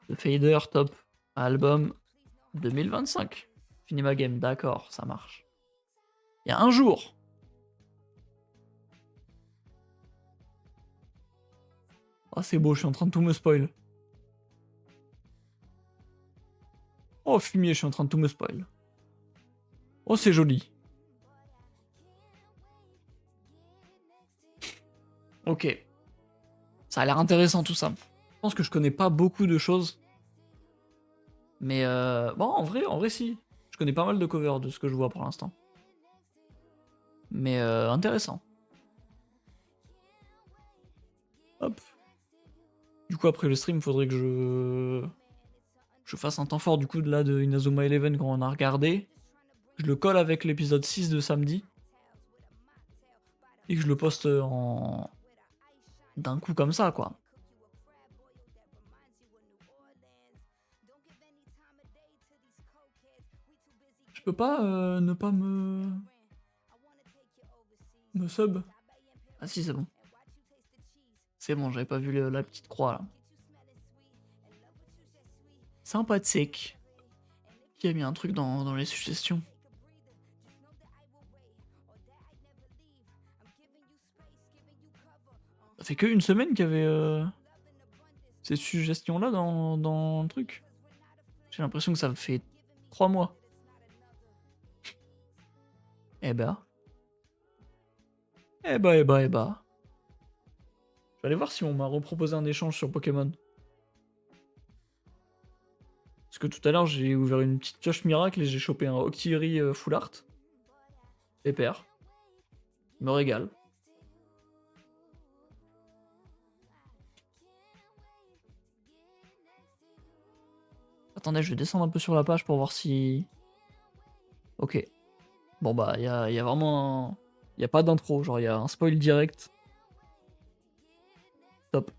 The Fader, top album 2025. Fini ma game, d'accord, ça marche. Il y a un jour. Ah, c'est beau, je suis en train de tout me spoil. Oh, fumier, je suis en train de tout me spoil. Oh, c'est joli. Ok. Ça a l'air intéressant tout ça. Je pense que je connais pas beaucoup de choses. Mais bon, en vrai, si. Je connais pas mal de covers de ce que je vois pour l'instant. Mais intéressant. Hop. Du coup, après le stream, il faudrait que je fasse un temps fort du coup de là de Inazuma Eleven quand on a regardé. Je le colle avec l'épisode 6 de samedi. Et que je le poste en d'un coup comme ça, quoi. Je peux pas ne pas me sub. Ah si, c'est bon. C'est bon, j'avais pas vu la petite croix là. Sympathique. Qui a mis un truc dans les suggestions? Ça fait que une semaine qu'il y avait ces suggestions-là dans le truc. J'ai l'impression que ça fait 3 mois. Eh ben. Eh bah, eh bah, eh bah. Je vais aller voir si on m'a reproposé un échange sur Pokémon. Parce que tout à l'heure, j'ai ouvert une petite pioche miracle et j'ai chopé un Octillery Full Art. Pépère. Me régale. Attendez, je vais descendre un peu sur la page pour voir si... Ok. Bon bah, y a vraiment un... Y a pas d'intro, genre y a un spoil direct. Top.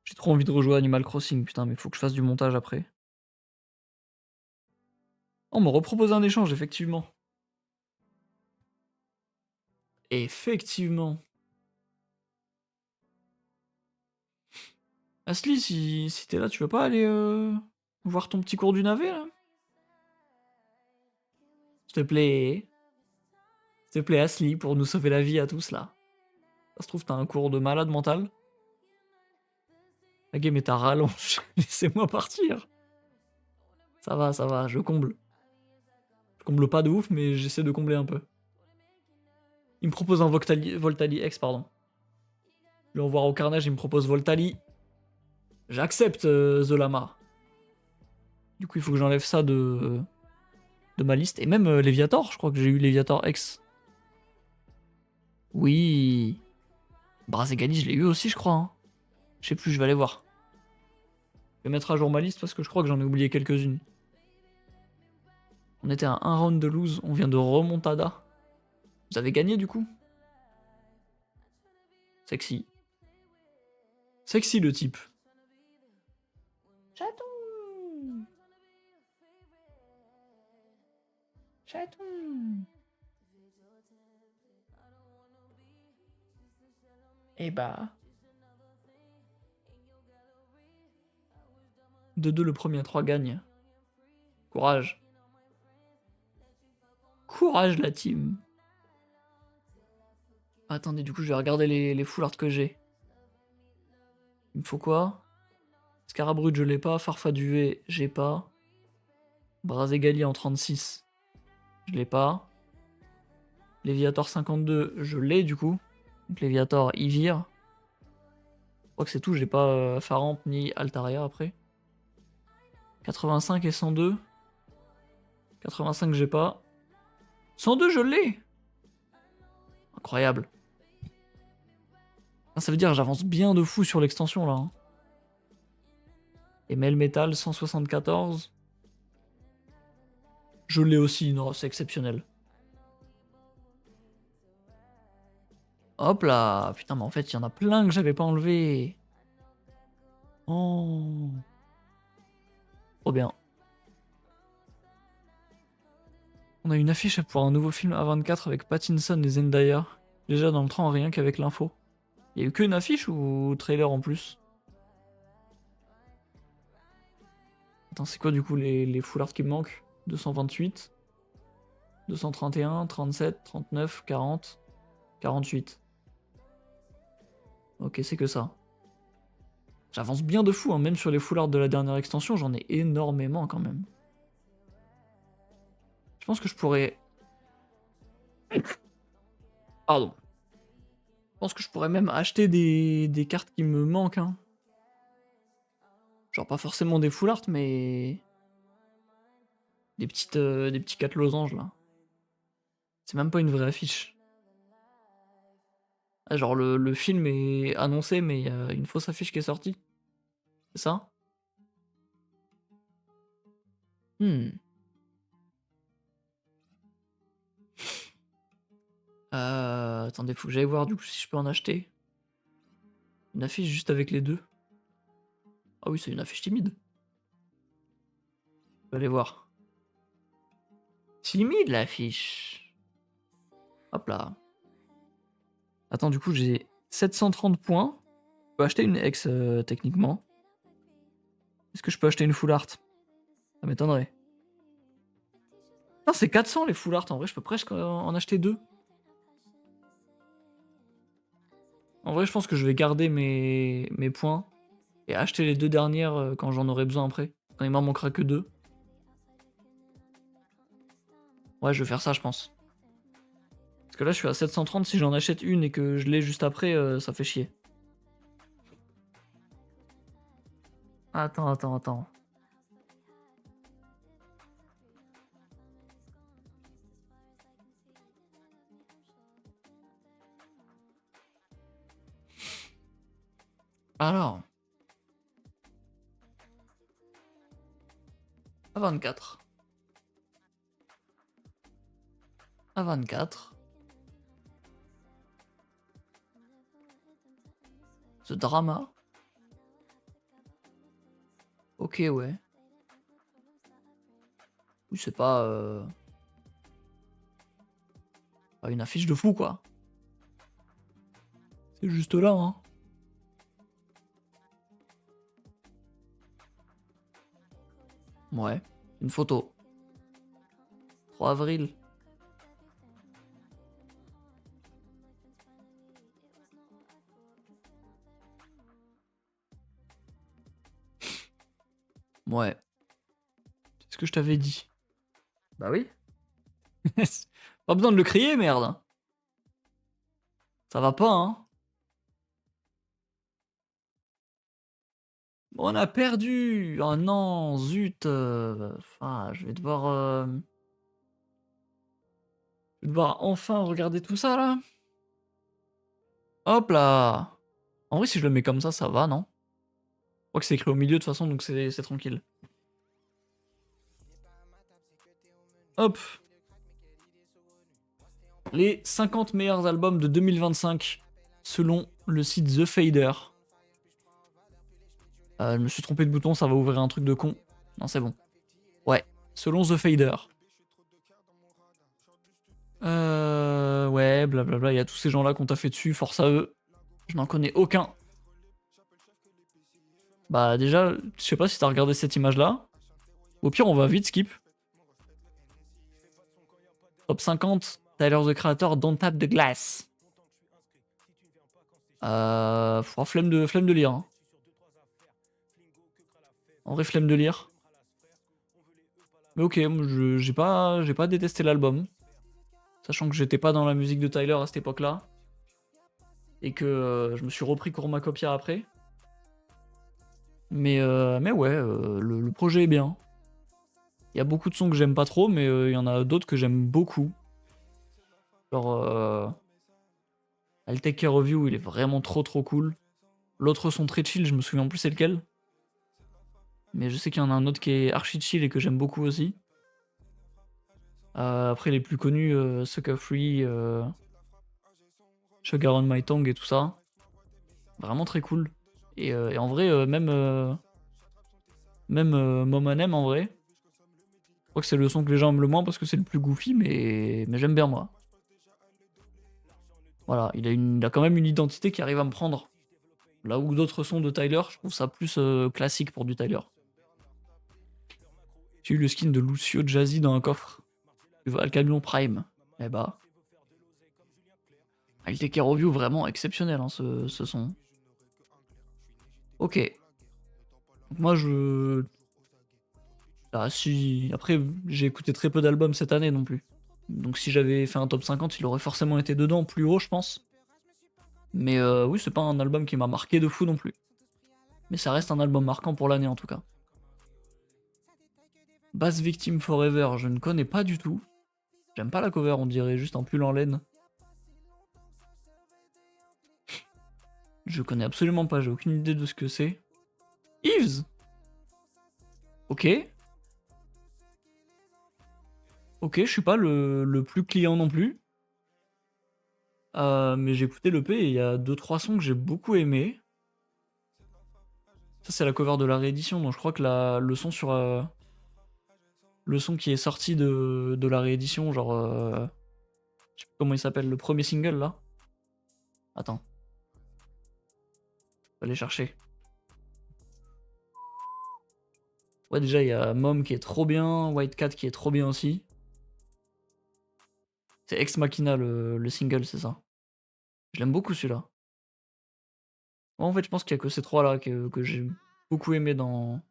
J'ai trop envie de rejouer à Animal Crossing, putain, mais faut que je fasse du montage après. Oh, on m'a reproposé un échange, effectivement. Effectivement. Asli, si t'es là, tu veux pas aller voir ton petit cours du navet, là? S'il te plaît. S'il te plaît, Asli, pour nous sauver la vie à tous, là. Ça se trouve, t'as un cours de malade mental. La game est à rallonge. Laissez-moi partir. Ça va, je comble. Je comble pas de ouf, mais j'essaie de combler un peu. Il me propose un Voltali X, pardon. Je vais en voir au carnage, il me propose Voltali. J'accepte The Lama. Du coup, il faut que j'enlève ça de ma liste. Et même Léviator, je crois que j'ai eu Léviator X. Oui. Brazegali, je l'ai eu aussi, je crois. Hein. Je sais plus, je vais aller voir. Je vais mettre à jour ma liste parce que je crois que j'en ai oublié quelques-unes. On était à un round de lose, on vient de remontada. Vous avez gagné du coup? Sexy. Sexy le type. Chaton. Chaton. Eh bah. 2-2 le premier à 3 gagne. Courage. Courage la team. Attendez, du coup, je vais regarder les full art que j'ai. Il me faut quoi? Scarabrut, je l'ai pas. Farfaduvé, j'ai pas. Brazegali en 36, je l'ai pas. Léviator 52, je l'ai du coup. Donc Léviator, il vire. Je crois que c'est tout, j'ai pas Faramp ni Altaria après. 85 et 102. 85, j'ai pas. 102, je l'ai! Incroyable. Ah, ça veut dire que j'avance bien de fou sur l'extension là. Hein. Et Melmetal 174. Je l'ai aussi, non, c'est exceptionnel. Hop là! Putain, mais en fait, il y en a plein que j'avais pas enlevé. Oh. Trop bien. On a une affiche pour un nouveau film A24 avec Pattinson et Zendaya. Déjà dans le train, rien qu'avec l'info. Il y a eu qu'une affiche ou trailer en plus? Attends, c'est quoi du coup les full art qui me manquent? 228, 231, 37, 39, 40, 48. Ok, c'est que ça. J'avance bien de fou, hein. Même sur les full art de la dernière extension, j'en ai énormément quand même. Je pense que je pourrais... Pardon. Je pense que je pourrais même acheter des cartes qui me manquent. Hein. Genre pas forcément des full art, mais... des petits 4 losanges là. C'est même pas une vraie affiche. Ah, genre le film est annoncé, mais il y a une fausse affiche qui est sortie. C'est ça? Attendez, faut que j'aille voir du coup si je peux en acheter. Une affiche juste avec les deux. Ah oui, c'est une affiche timide. Je vais aller voir. Timide l'affiche. Hop là. Attends, du coup j'ai 730 points. Je peux acheter une ex techniquement. Est-ce que je peux acheter une full art? Ça m'étonnerait. Non, c'est 400 les full art. En vrai, je peux presque en acheter deux. En vrai, je pense que je vais garder mes points et acheter les deux dernières quand j'en aurai besoin après. Quand il m'en manquera que deux. Ouais, je vais faire ça, je pense. Parce que là, je suis à 730. Si j'en achète une et que je l'ai juste après, ça fait chier. Attends. Alors. À 24. À 24. Ce drama. Ok, ouais. Oui, c'est pas une affiche de fou, quoi. C'est juste là, hein. Ouais. Une photo. 3 avril. Ouais. C'est ce que je t'avais dit. Bah oui. Pas besoin de le crier, merde. Ça va pas, hein. On a perdu. Oh non, zut. Je vais devoir enfin regarder tout ça, là. Hop là. En vrai, si je le mets comme ça va, non? Je crois que c'est écrit au milieu de toute façon, donc c'est tranquille. Hop. Les 50 meilleurs albums de 2025 selon le site The Fader. Je me suis trompé de bouton, ça va ouvrir un truc de con. Non, c'est bon. Ouais, selon The Fader. Ouais, blablabla, il y a tous ces gens-là qu'on t'a fait dessus, force à eux. Je n'en connais aucun. Bah déjà, je sais pas si t'as regardé cette image-là. Au pire, on va vite skip. Top 50, Tyler the Creator, Don't Tap the Glass. Flemme de lire. Hein. En vrai, flemme de lire. Mais ok, j'ai pas détesté l'album. Sachant que j'étais pas dans la musique de Tyler à cette époque-là. Et que je me suis repris Copia après. Mais ouais, le projet est bien. Il y a beaucoup de sons que j'aime pas trop, mais il y en a d'autres que j'aime beaucoup. Genre I'll Take Care of You, il est vraiment trop cool. L'autre son très chill, je me souviens plus c'est lequel. Mais je sais qu'il y en a un autre qui est archi chill et que j'aime beaucoup aussi. Après les plus connus, Sucker Free, Sugar on My Tongue et tout ça. Vraiment très cool. Et en vrai, même Mom and M en vrai. crois que c'est le son que les gens aiment le moins parce que c'est le plus goofy, mais j'aime bien moi. Voilà, il a quand même une identité qui arrive à me prendre. Là où d'autres sons de Tyler, je trouve ça plus classique pour du Tyler. J'ai eu le skin de Lucio Jazzy dans un coffre. Tu vois, le camion Prime. Eh bah. Il était Review vraiment exceptionnel, hein, ce son. Ok. Donc moi, je. Ah, si. Après, j'ai écouté très peu d'albums cette année non plus. Donc si j'avais fait un top 50, il aurait forcément été dedans, plus haut, je pense. Mais oui, c'est pas un album qui m'a marqué de fou non plus. Mais ça reste un album marquant pour l'année en tout cas. Bass Victim Forever, je ne connais pas du tout. J'aime pas la cover, on dirait juste un pull en laine. Je connais absolument pas, j'ai aucune idée de ce que c'est. Yves. Ok. Ok, je suis pas le plus client non plus. Mais j'ai écouté l'EP et il y a 2-3 sons que j'ai beaucoup aimé. Ça, c'est la cover de la réédition, donc je crois que le son sur. Le son qui est sorti de la réédition, genre. Je sais plus comment il s'appelle, le premier single là. Attends. Faut aller chercher. Ouais, déjà, il y a Mom qui est trop bien, White Cat qui est trop bien aussi. C'est Ex Machina le single, c'est ça. Je l'aime beaucoup celui-là. En fait, je pense qu'il y a que ces trois là que j'ai beaucoup aimé dans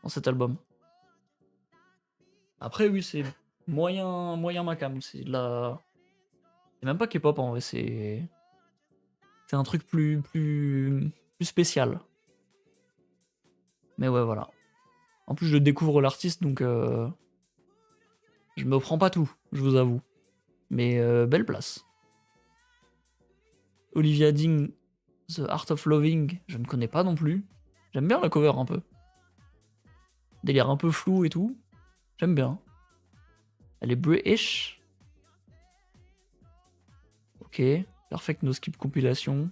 cet album. Après, oui, c'est moyen ma cam. C'est de la. C'est même pas K-pop en vrai, c'est. C'est un truc plus spécial. Mais ouais, voilà. En plus, je découvre l'artiste, donc je me prends pas tout, je vous avoue. Mais belle place. Olivia Dean, The Art of Loving, je ne connais pas non plus. J'aime bien la cover un peu. Délire un peu flou et tout. J'aime bien. Elle est British. Ok. Perfect No Skip compilation.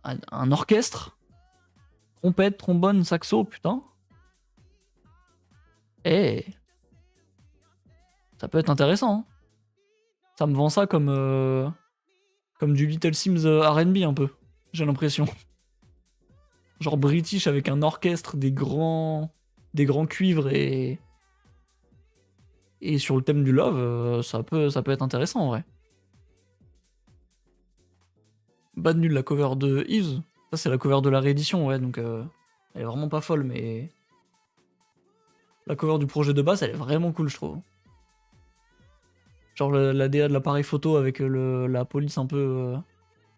Un orchestre. Trompette, trombone, saxo, putain. Eh. Ça peut être intéressant. Hein. Ça me vend ça comme du Little Sims R&B un peu. J'ai l'impression. Genre British avec un orchestre, des grands cuivres et sur le thème du love, ça peut être intéressant en vrai. Bad Nul, la cover de Yves. Ça, c'est la cover de la réédition, ouais, donc elle est vraiment pas folle, mais la cover du projet de base, elle est vraiment cool, je trouve. Genre la DA de l'appareil photo avec la police un peu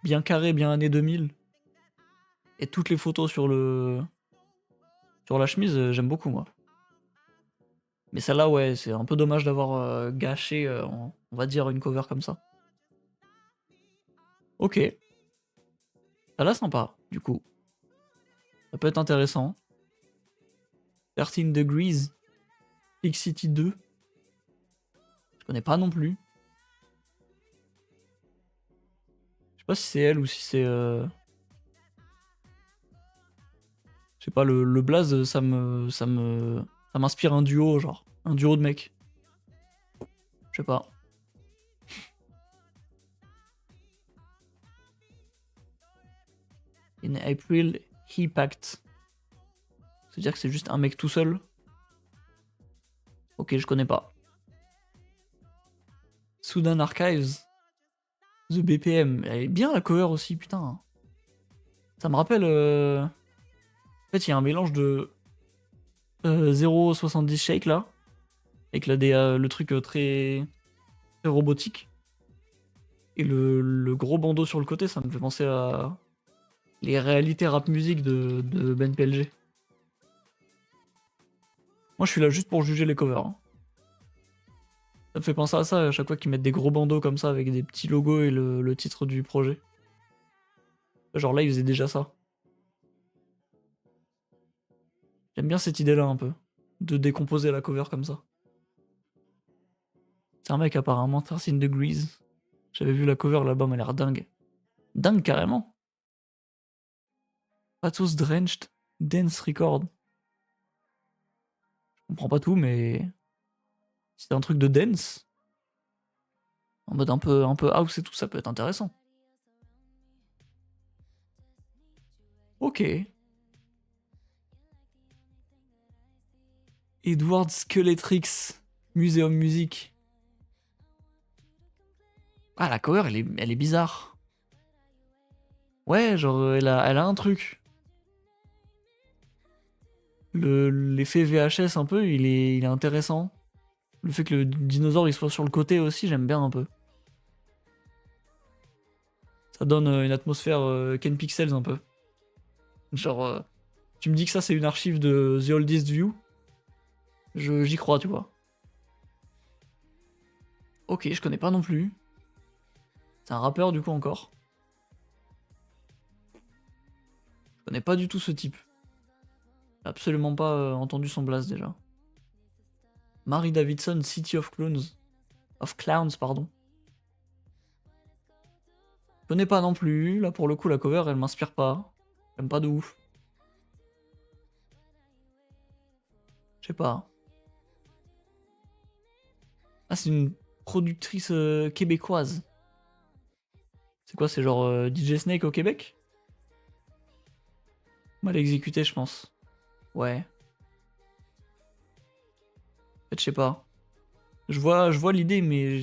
bien carrée, bien années 2000. Et toutes les photos sur la chemise, j'aime beaucoup, moi. Mais celle-là, ouais, c'est un peu dommage d'avoir gâché, on va dire, une cover comme ça. Ok. Celle-là, sympa, du coup. Ça peut être intéressant. 13 Degrees. Big City 2. Je connais pas non plus. Je sais pas si c'est elle ou si c'est... Je sais pas, le blaze, ça m'inspire un duo, genre. Un duo de mecs. Je sais pas. In April, he packed. C'est-à-dire que c'est juste un mec tout seul. Ok, je connais pas. Sudan Archives. The BPM. Elle est bien la cover aussi, putain. Ça me rappelle... En fait, il y a un mélange de 0,70 shake là. Avec le truc très robotique. Et le gros bandeau sur le côté, ça me fait penser à les réalités rap musique de Ben PLG. Moi, je suis là juste pour juger les covers. Hein. Ça me fait penser à ça à chaque fois qu'ils mettent des gros bandeaux comme ça avec des petits logos et le titre du projet. Genre là, ils faisaient déjà ça. J'aime bien cette idée-là un peu. De décomposer la cover comme ça. C'est un mec apparemment, 13 Degrees. J'avais vu la cover, l'album a l'air dingue. Dingue carrément. Pathos Drenched Dance Record. Je comprends pas tout, mais si c'est un truc de dance, en mode un peu house et tout, ça peut être intéressant. Ok. Edward Skeletrix, Museum Music. Ah, la cover, elle est bizarre. Ouais, genre, elle a un truc. L'effet VHS, un peu, il est intéressant. Le fait que le dinosaure il soit sur le côté aussi, j'aime bien un peu. Ça donne une atmosphère Ken Pixels un peu. Genre, tu me dis que ça c'est une archive de The Oldest View, j'y crois, tu vois. Ok, je connais pas non plus. C'est un rappeur du coup encore. Je connais pas du tout ce type. J'ai absolument pas entendu son blast déjà. Mary Davidson, City of Clowns. Of Clowns, pardon. Je connais pas non plus. Là pour le coup la cover elle m'inspire pas. J'aime pas de ouf. Je sais pas. Ah, c'est une productrice québécoise. C'est quoi, c'est genre DJ Snake au Québec? Mal exécuté, je pense. Ouais. En fait, je sais pas. Je vois l'idée, mais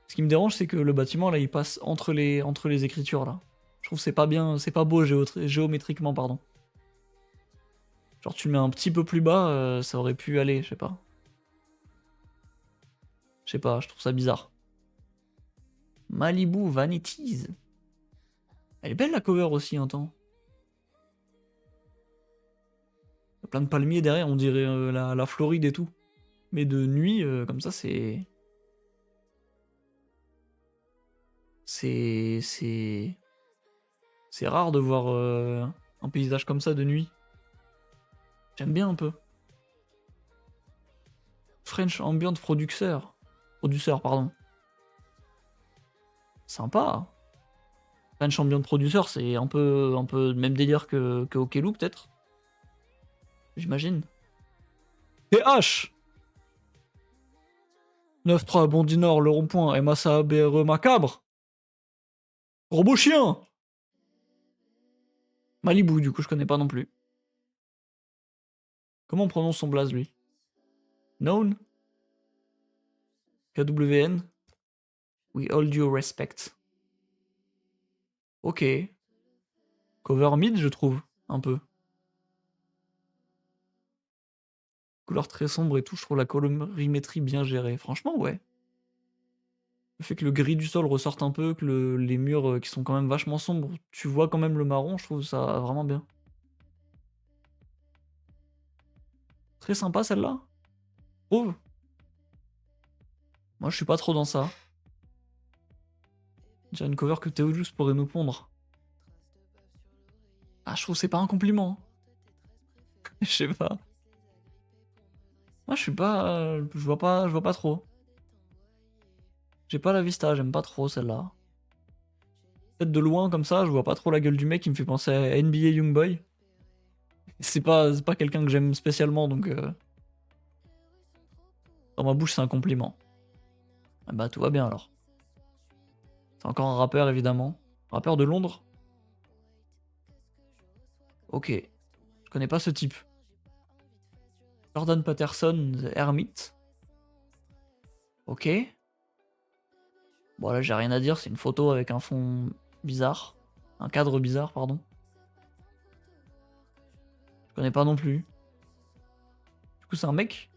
ce qui me dérange, c'est que le bâtiment, là, il passe entre les écritures, là. Je trouve que c'est pas bien, c'est pas beau géométriquement, pardon. Genre, tu le mets un petit peu plus bas, ça aurait pu aller, je sais pas. Je sais pas, je trouve ça bizarre. Malibu Vanities. Elle est belle, la cover aussi, un temps. Il y a plein de palmiers derrière, on dirait la Floride et tout. Mais de nuit, comme ça, c'est... C'est rare de voir un paysage comme ça de nuit. J'aime bien un peu. French Ambient Producer. Produceur, pardon. Sympa. French Ambient Producer, c'est un peu le même délire que Okello, peut-être. J'imagine. TH 9-3 Bondy Nord, le rond-point, MSA BRE Macabre. Robot chien. Malibu, du coup, je connais pas non plus. Comment on prononce son blaze, lui? Known? KWN? We all due respect. Ok. Cover mid, je trouve, un peu. Couleur très sombre et tout, je trouve la colorimétrie bien gérée. Franchement, ouais. Le fait que le gris du sol ressorte un peu, que les murs qui sont quand même vachement sombres, tu vois quand même le marron, je trouve ça vraiment bien. Très sympa celle-là. Trouve. Moi, je suis pas trop dans ça. J'ai une cover que Théodus pourrait nous pondre. Ah, je trouve que c'est pas un compliment. Je sais pas. Moi, je suis pas. Je vois pas trop. J'ai pas la vista, j'aime pas trop celle-là. Peut-être de loin comme ça, je vois pas trop la gueule du mec, il me fait penser à NBA Youngboy. C'est pas quelqu'un que j'aime spécialement, donc dans ma bouche c'est un compliment. Ah bah tout va bien alors. C'est encore un rappeur évidemment. Rappeur de Londres. Ok. Je connais pas ce type. Jordan Patterson, The Hermit. Ok. Bon là j'ai rien à dire, c'est une photo avec un fond bizarre. Un cadre bizarre, pardon. Je connais pas non plus. Du coup c'est un mec?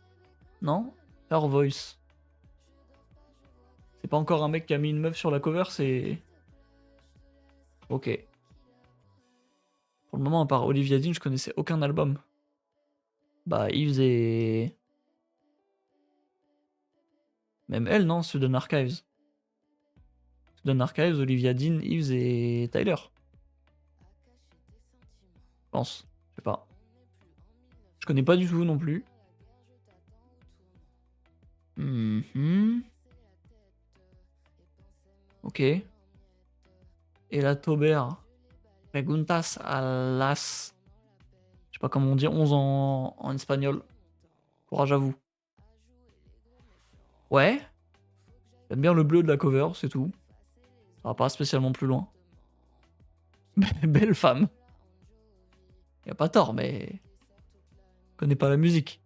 Non? Her Voice. C'est pas encore un mec qui a mis une meuf sur la cover, c'est... Ok. Pour le moment, à part Olivia Dean, je connaissais aucun album. Bah, Yves et... Même elle, non? Student Archives. Student Archives, Olivia Dean, Yves et Tyler. Je pense. Je sais pas. Je connais pas du tout non plus. Mhm. Ok. Et la Tauber. Preguntas a las... Je sais pas comment on dit 11 en espagnol. j'avoue. Ouais. J'aime bien le bleu de la cover, c'est tout. Ça va pas spécialement plus loin. Belle femme. Y a pas tort, mais... Je connais pas la musique.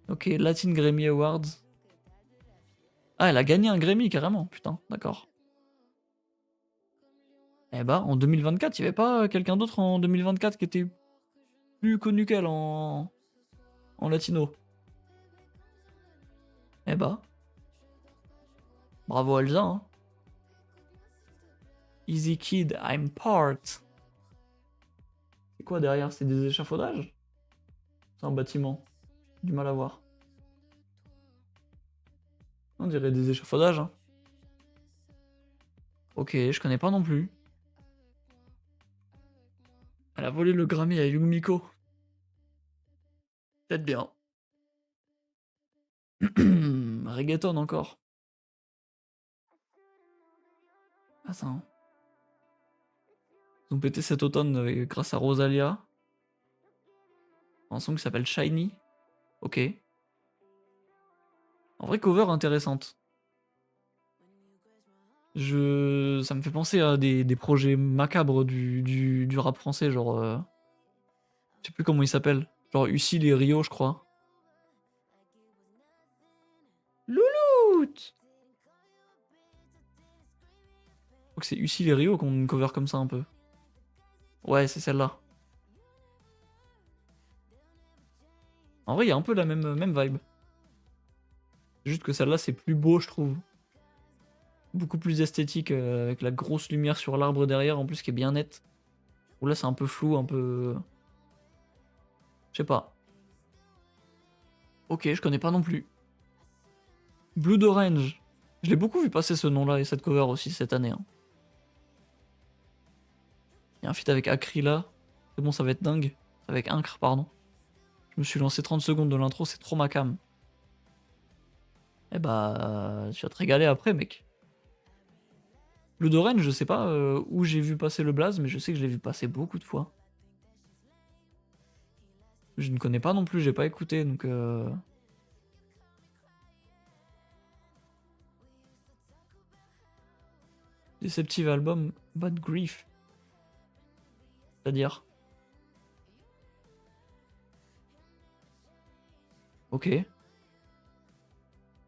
Ok, Latin Grammy Awards. Ah, elle a gagné un Grammy carrément, putain, d'accord. Eh bah, en 2024, il y avait pas quelqu'un d'autre en 2024 qui était plus connu qu'elle en latino. Eh bah, bravo Elsa, hein. Easy Kid, I'm part. C'est quoi derrière? C'est des échafaudages? C'est un bâtiment. Du mal à voir. On dirait des échafaudages, hein. Ok, je connais pas non plus. Elle a volé le Grammy à Yumiko. Peut-être bien. Reggaeton encore. Attends. Ils ont pété cet automne grâce à Rosalia. Un son qui s'appelle Shiny. Ok. En vrai, cover intéressante. Ça me fait penser à des projets macabres du rap français, genre... Je sais plus comment il s'appelle. Genre Ucil et Rio, je crois. Louloute! Je crois que c'est Ucil et Rio qu'on cover comme ça un peu. Ouais, c'est celle-là. En vrai, il y a un peu la même vibe. Juste que celle-là, c'est plus beau, je trouve. Beaucoup plus esthétique, avec la grosse lumière sur l'arbre derrière, en plus, qui est bien nette. Ou là, c'est un peu flou, un peu... Je sais pas. Ok, je connais pas non plus. Blood Orange. Je l'ai beaucoup vu passer ce nom-là et cette cover aussi cette année, hein. Il y a un feat avec Akrila. C'est bon, ça va être dingue. Avec Incre, pardon. Je me suis lancé 30 secondes de l'intro, c'est trop ma cam. Eh bah, tu vas te régaler après, mec. Blood Orange, je sais pas où j'ai vu passer le blaze, mais je sais que je l'ai vu passer beaucoup de fois. Je ne connais pas non plus, j'ai pas écouté, donc... Deceptive Album, Bad Grief. C'est-à-dire... Ok.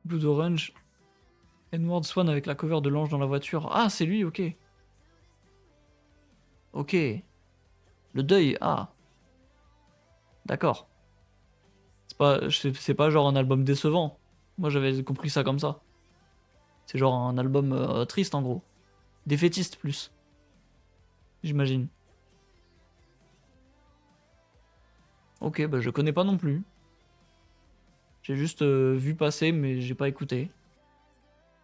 Blood Orange. Edward Swan avec la cover de l'ange dans la voiture. Ah, c'est lui, ok. Ok. Le deuil, ah. D'accord. C'est pas genre un album décevant. Moi, j'avais compris ça comme ça. C'est genre un album triste, en gros. Défaitiste, plus. J'imagine. Ok, bah je connais pas non plus. J'ai juste vu passer, mais j'ai pas écouté.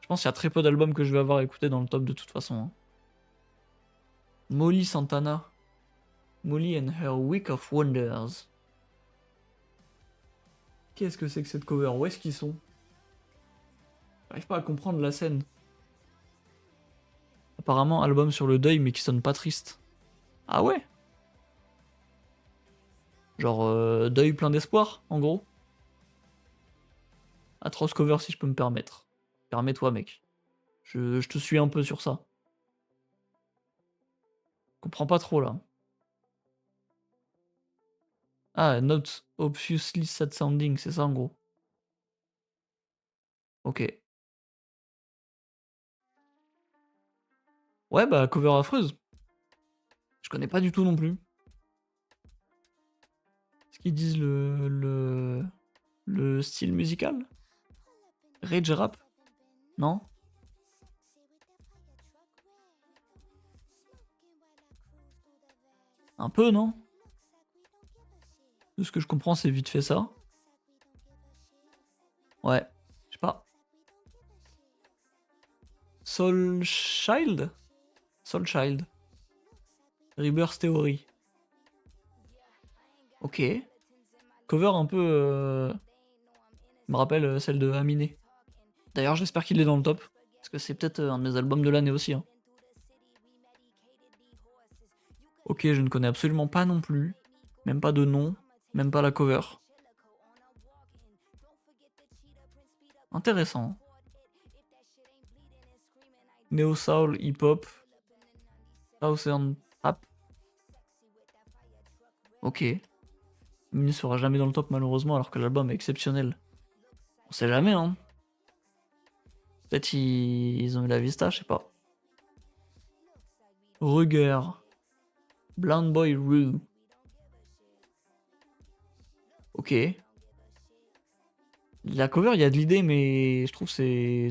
Je pense qu'il y a très peu d'albums que je vais avoir écouté dans le top de toute façon, hein. Molly Santana. Molly and her Week of Wonders. Qu'est-ce que c'est que cette cover? Où est-ce qu'ils sont? J'arrive pas à comprendre la scène. Apparemment, album sur le deuil, mais qui sonne pas triste. Ah ouais? Genre, deuil plein d'espoir, en gros. Atroce cover, si je peux me permettre. Permets-toi, mec. Je te suis un peu sur ça. Je comprends pas trop, là. Ah, not obviously sad sounding, c'est ça, en gros. Ok. Ouais, bah, cover affreuse. Je connais pas du tout non plus. Est-ce qu'ils disent le style musical? Rage rap? Non? Un peu, non? De ce que je comprends, c'est vite fait ça. Ouais, je sais pas. Soul Child? Soul Child. Rebirth Theory. Ok. Cover un peu... me rappelle celle de Aminé. D'ailleurs, j'espère qu'il est dans le top. Parce que c'est peut-être un de mes albums de l'année aussi, hein. Ok, je ne connais absolument pas non plus. Même pas de nom. Même pas la cover. Intéressant. Neo Soul, Hip Hop. Southern Trap. Ok. Il ne sera jamais dans le top malheureusement alors que l'album est exceptionnel. On sait jamais hein. Peut-être ils ont eu la vista, je sais pas. Ruger. Blind Boy Rue. Ok. La cover, il y a de l'idée, mais je trouve que c'est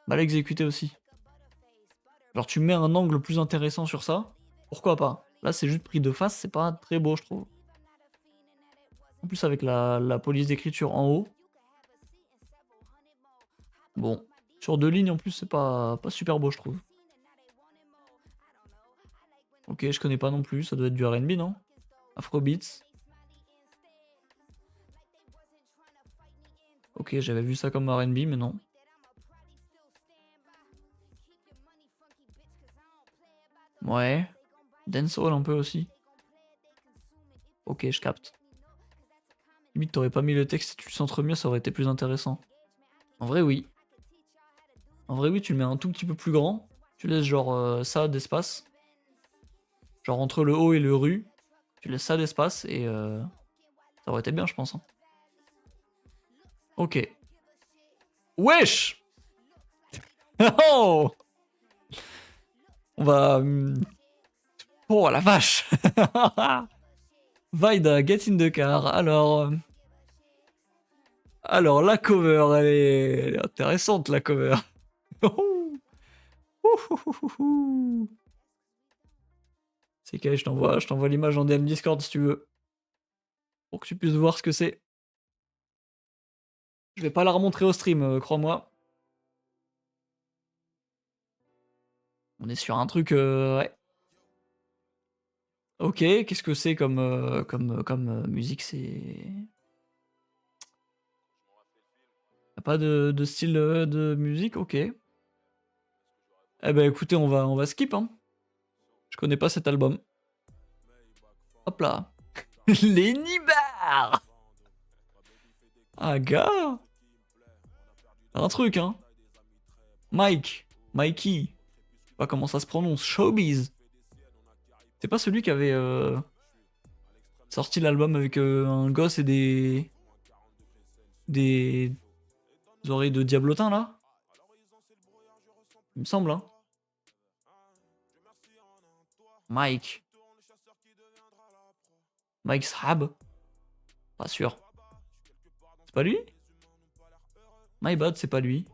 mal exécuté aussi. Genre, tu mets un angle plus intéressant sur ça, pourquoi pas? Là, c'est juste pris de face, c'est pas très beau, je trouve. En plus, avec la police d'écriture en haut. Bon, sur 2 lignes en plus, c'est pas super beau, je trouve. Ok, je connais pas non plus, ça doit être du R&B, non? Afrobeats. Ok, j'avais vu ça comme R&B, mais non. Ouais. Dancehall un peu aussi. Ok, je capte. Limite, t'aurais pas mis le texte si tu le centres mieux, ça aurait été plus intéressant. En vrai, oui. En vrai, oui, tu le mets un tout petit peu plus grand. Tu laisses genre ça d'espace. Genre entre le haut et le rue. Tu laisses ça d'espace et ça aurait été bien, je pense. Hein. Ok. Wesh. Oh, on va... Oh la vache. Vaida, get in the car. Alors la cover, elle est intéressante, la cover. C'est que je t'envoie l'image en DM Discord si tu veux. Pour que tu puisses voir ce que c'est. Je vais pas la remontrer au stream, crois-moi. On est sur un truc, ouais. Ok, qu'est-ce que c'est comme, musique? C'est... Y'a pas de style de musique? Ok. Eh ben écoutez, on va skip, hein. Je connais pas cet album. Hop là. Les nibards. Ah, gars. Un truc, hein. Mikey. Je sais pas comment ça se prononce. Showbiz. C'est pas celui qui avait sorti l'album avec un gosse et des oreilles de diablotin, là? Il me semble, hein. Mike Srab. Pas sûr. C'est pas lui? My bad, c'est pas lui.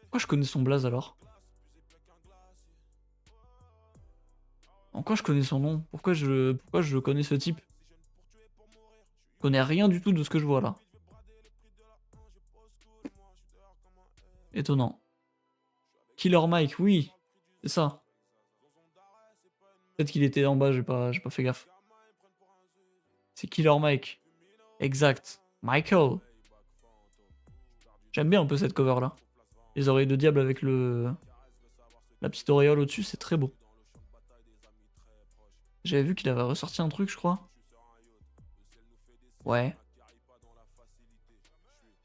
Pourquoi je connais son blaze alors? En quoi je connais son nom? Pourquoi je connais ce type? Je connais rien du tout de ce que je vois là. Étonnant. Killer Mike, oui. C'est ça. Peut-être qu'il était en bas, j'ai pas fait gaffe. C'est Killer Mike. Exact. Michael. J'aime bien un peu cette cover là. Les oreilles de diable avec la petite auréole au-dessus, c'est très beau. J'avais vu qu'il avait ressorti un truc, je crois. Ouais.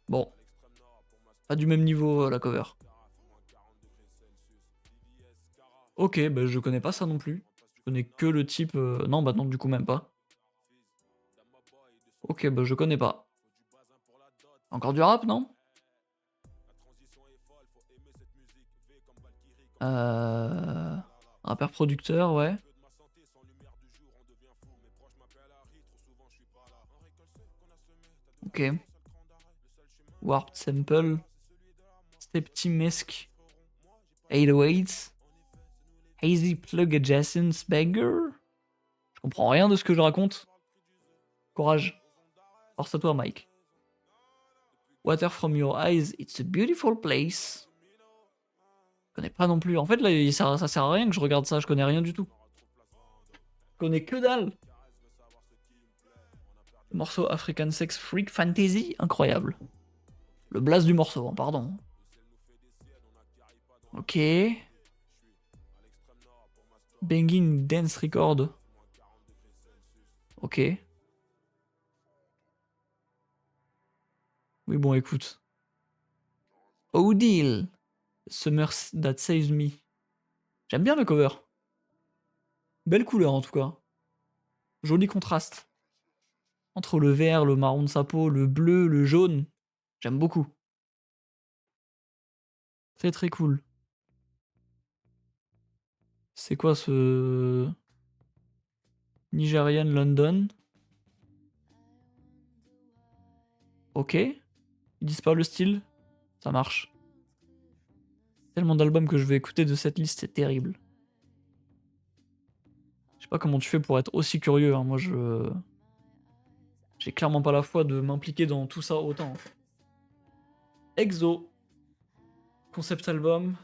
Bon. Pas du même niveau la cover. Ok, bah je connais pas ça non plus. Je connais que le type... Non, bah non, du coup même pas. Ok, bah je connais pas. Encore du rap, non? Rappeur producteur, ouais. Ok. Warped Sample. Steptimesque. 808. Hazy Plug Adjacent Banger. Je comprends rien de ce que je raconte. Courage. Force à toi, Mike. Water from your eyes, it's a beautiful place. Je connais pas non plus. En fait, là, ça sert à rien que je regarde ça. Je connais rien du tout. Je connais que dalle. Morceau African Sex Freak Fantasy, incroyable. Le blast du morceau, hein, pardon. Ok. Banging Dance Record. Ok. Oui, bon, écoute. Odile. Summer That Saves Me. J'aime bien le cover. Belle couleur en tout cas. Joli contraste. Entre le vert, le marron de sa peau, le bleu, le jaune. J'aime beaucoup. Très très cool. C'est quoi ce... Nigerian London? Ok. Ils disent pas le style. Ça marche. Tellement d'albums que je vais écouter de cette liste, c'est terrible. Je sais pas comment tu fais pour être aussi curieux. Hein. Moi, j'ai clairement pas la foi de m'impliquer dans tout ça autant. EXO. Concept album.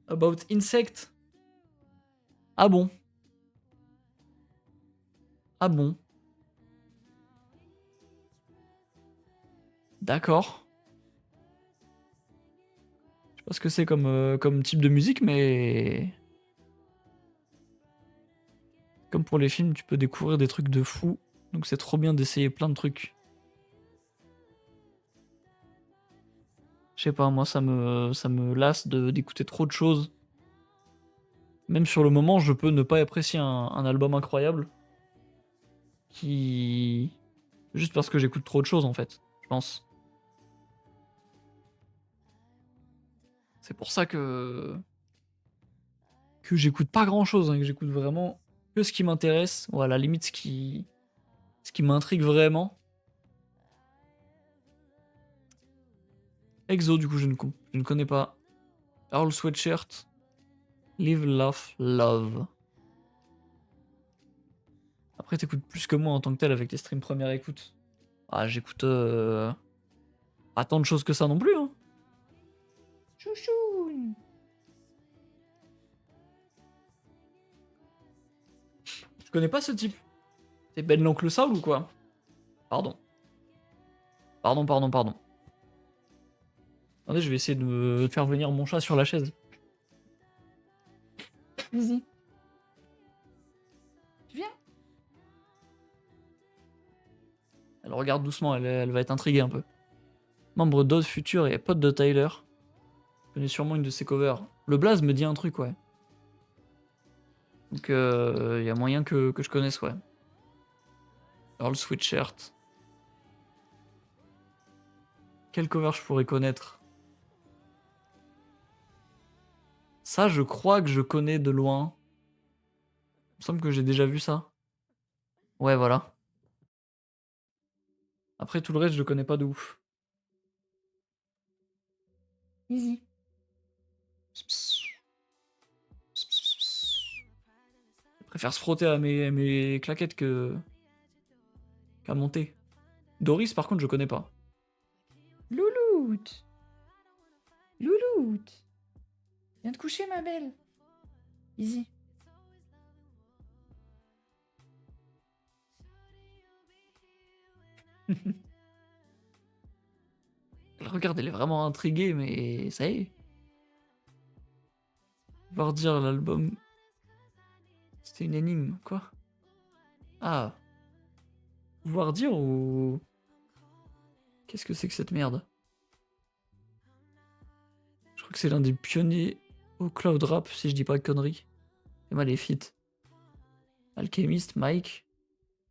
About Insect. Ah bon? Ah bon? D'accord. Je sais pas ce que c'est comme type de musique, mais... Comme pour les films, tu peux découvrir des trucs de fou. Donc c'est trop bien d'essayer plein de trucs. Je sais pas, moi ça me lasse d'écouter trop de choses. Même sur le moment, je peux ne pas apprécier un album incroyable. Qui... Juste parce que j'écoute trop de choses en fait, je pense. C'est pour ça que j'écoute pas grand chose, hein, que j'écoute vraiment que ce qui m'intéresse, ou à la limite ce qui m'intrigue vraiment. EXO, du coup, je ne connais pas. Earl Sweatshirt. Live, Laugh, Love. Après, t'écoutes plus que moi en tant que tel avec tes streams première écoute. Ah, j'écoute pas tant de choses que ça non plus. Hein. Chouchou. Je connais pas ce type. C'est Ben l'oncle Saul ou quoi? Pardon. Pardon. Attendez, je vais essayer de me faire venir mon chat sur la chaise. Vas-y. Tu viens? Elle regarde doucement, elle va être intriguée un peu. Membre d'Odd Future et pote de Tyler. Je connais sûrement une de ses covers. Le Blaze me dit un truc, ouais. Donc il y a moyen que je connaisse, ouais. Earl Sweatshirt. Quel cover je pourrais connaître? Ça, je crois que je connais de loin. Il me semble que j'ai déjà vu ça. Ouais, voilà. Après, tout le reste, je le connais pas de ouf. Easy. Je préfère se frotter à mes claquettes qu'à monter. Doris, par contre, je connais pas. Louloute. Louloute. Viens te coucher, ma belle. Easy. Regarde, elle est vraiment intriguée, mais ça y est. Voir dire l'album. C'était une énigme, quoi. Ah. Voir dire ou. Qu'est-ce que c'est que cette merde? Je crois que c'est l'un des pionniers au cloud rap, si je dis pas de conneries. C'est mal les feats. Alchemist, Mike,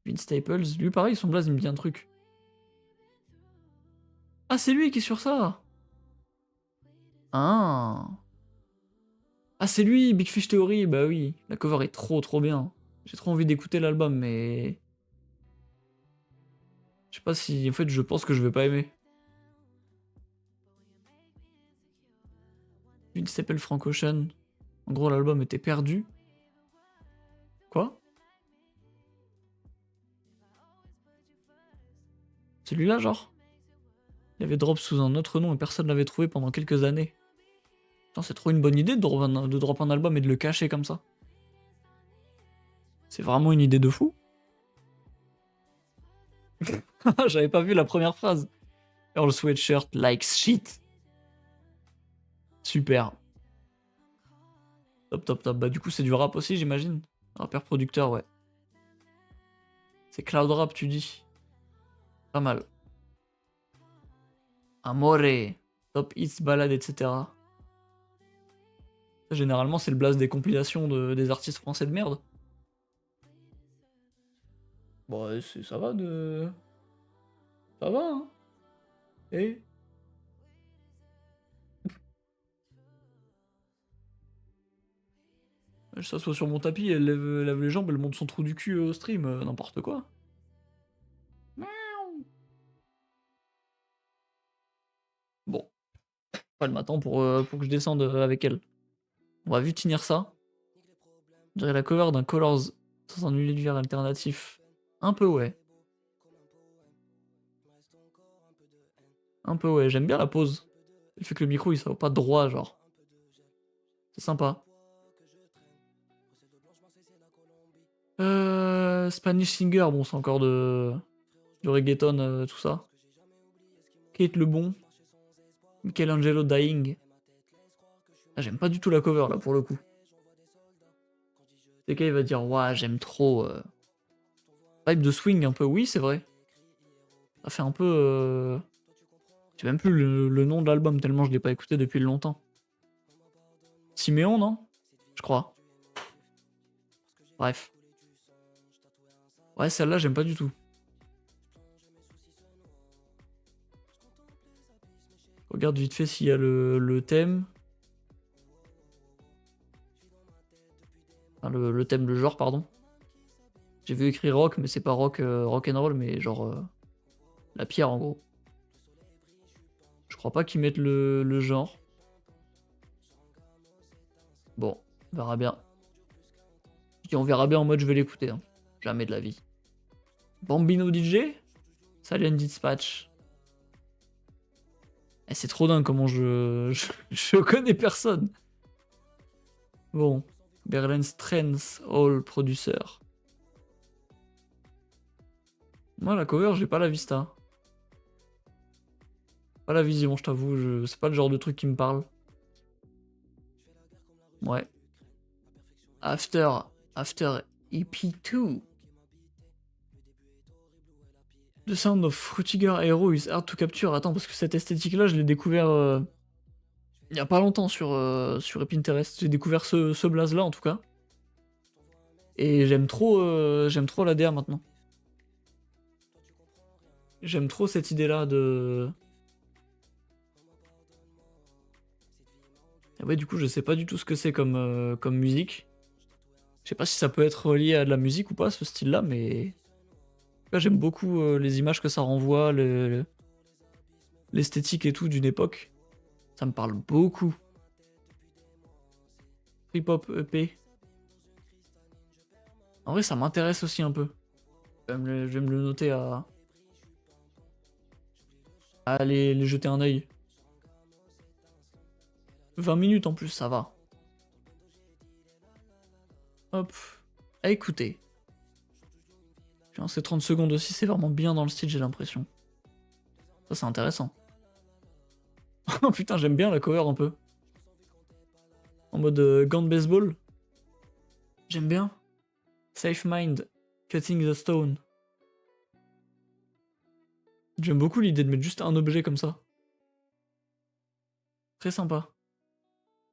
Vince Staples. Lui, pareil, son blaze, il me dit un truc. Ah, c'est lui qui est sur ça! Ah! Ah, c'est lui, Big Fish Theory, bah oui. La cover est trop bien. J'ai trop envie d'écouter l'album, mais... Je sais pas si... En fait, je pense que je vais pas aimer. Vince Staples, Frank Ocean. En gros, l'album était perdu. Quoi? Celui-là, genre? Il avait drop sous un autre nom et personne l'avait trouvé pendant quelques années. Putain, c'est trop une bonne idée de drop un album et de le cacher comme ça. C'est vraiment une idée de fou. J'avais pas vu la première phrase. Earl Sweatshirt likes shit. Super. Top. Bah du coup c'est du rap aussi j'imagine. Rappeur producteur ouais. C'est cloud rap tu dis. Pas mal. Amore, Top Hits, Ballade, etc. Ça, généralement, c'est le blast des compilations des artistes français de merde. Bon, ouais, ça va de... Ça va, hein. Et elle s'assoit sur mon tapis, elle lève les jambes, elle monte son trou du cul au stream, n'importe quoi. Bon, pas le matin pour que je descende avec elle. On va vite finir ça. Je dirais la cover d'un Colors dans un univers alternatif. Un peu ouais. Un peu ouais, j'aime bien la pose. Elle fait que le micro il soit pas droit genre. C'est sympa. Spanish Singer, bon c'est encore du reggaeton, tout ça. Kate Le Bon. Michelangelo Dying. Ah, j'aime pas du tout la cover là pour le coup. TK il va dire ouah j'aime trop. Vibe de swing un peu, oui c'est vrai. Ça fait un peu... J'ai même plus le nom de l'album tellement je l'ai pas écouté depuis longtemps. Siméon non? Je crois. Bref. Ouais celle-là j'aime pas du tout. Regarde vite fait s'il y a le thème. Enfin le thème, le genre pardon. J'ai vu écrit rock mais c'est pas rock and roll mais genre la pierre en gros. Je crois pas qu'ils mettent le genre. Bon, on verra bien. Je dis on verra bien en mode je vais l'écouter. Hein. Jamais de la vie. Bambino DJ? Silent Dispatch. Eh, c'est trop dingue comment je connais personne. Bon. Berlin's Trends All Producer. Moi la cover j'ai pas la vista. Pas la vision je t'avoue, c'est pas le genre de truc qui me parle. Ouais. After EP2. The Sound of Frutiger Hero is hard to capture. Attends, parce que cette esthétique-là, je l'ai découvert il y a pas longtemps sur Pinterest. J'ai découvert ce blaze-là, en tout cas. Et j'aime trop la DA maintenant. J'aime trop cette idée-là de... Et ouais, du coup, je sais pas du tout ce que c'est comme musique. Je sais pas si ça peut être relié à de la musique ou pas, ce style-là, mais... J'aime beaucoup les images que ça renvoie, l'esthétique et tout d'une époque. Ça me parle beaucoup. Trip Hop EP. En vrai, ça m'intéresse aussi un peu. Je vais me le noter à aller les jeter un œil. 20 minutes en plus, ça va. Hop. À écouter. Ces 30 secondes aussi, c'est vraiment bien dans le style, j'ai l'impression. Ça, c'est intéressant. Oh putain, j'aime bien la cover un peu. En mode gant de baseball. J'aime bien. Safe Mind, Cutting the Stone. J'aime beaucoup l'idée de mettre juste un objet comme ça. Très sympa.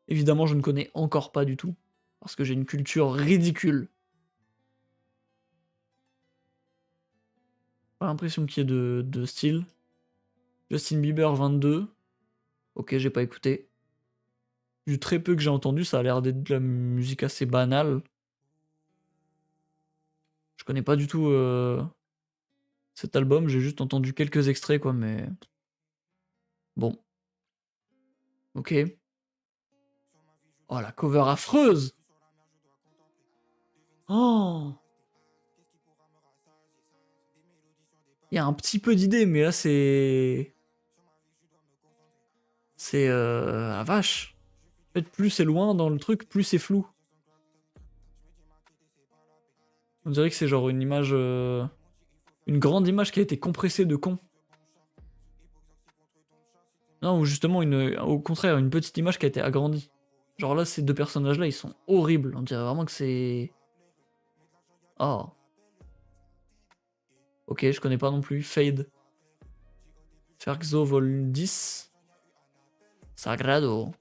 Évidemment, je ne connais encore pas du tout. Parce que j'ai une culture ridicule. Pas l'impression qu'il y ait de style. Justin Bieber 22. Ok, j'ai pas écouté. Du très peu que j'ai entendu, ça a l'air d'être de la musique assez banale. Je connais pas du tout cet album, j'ai juste entendu quelques extraits quoi, mais... Bon. Ok. Oh, la cover affreuse! Oh! Il y a un petit peu d'idées, mais là c'est... C'est... Ah vache! En fait, plus c'est loin dans le truc, plus c'est flou. On dirait que c'est genre une image... Une grande image qui a été compressée de con. Non, ou justement, au contraire, une petite image qui a été agrandie. Genre là, ces deux personnages-là, ils sont horribles. On dirait vraiment que c'est... Oh. Ok, je connais pas non plus. Fade. Ferxo vol 10. Sagrado.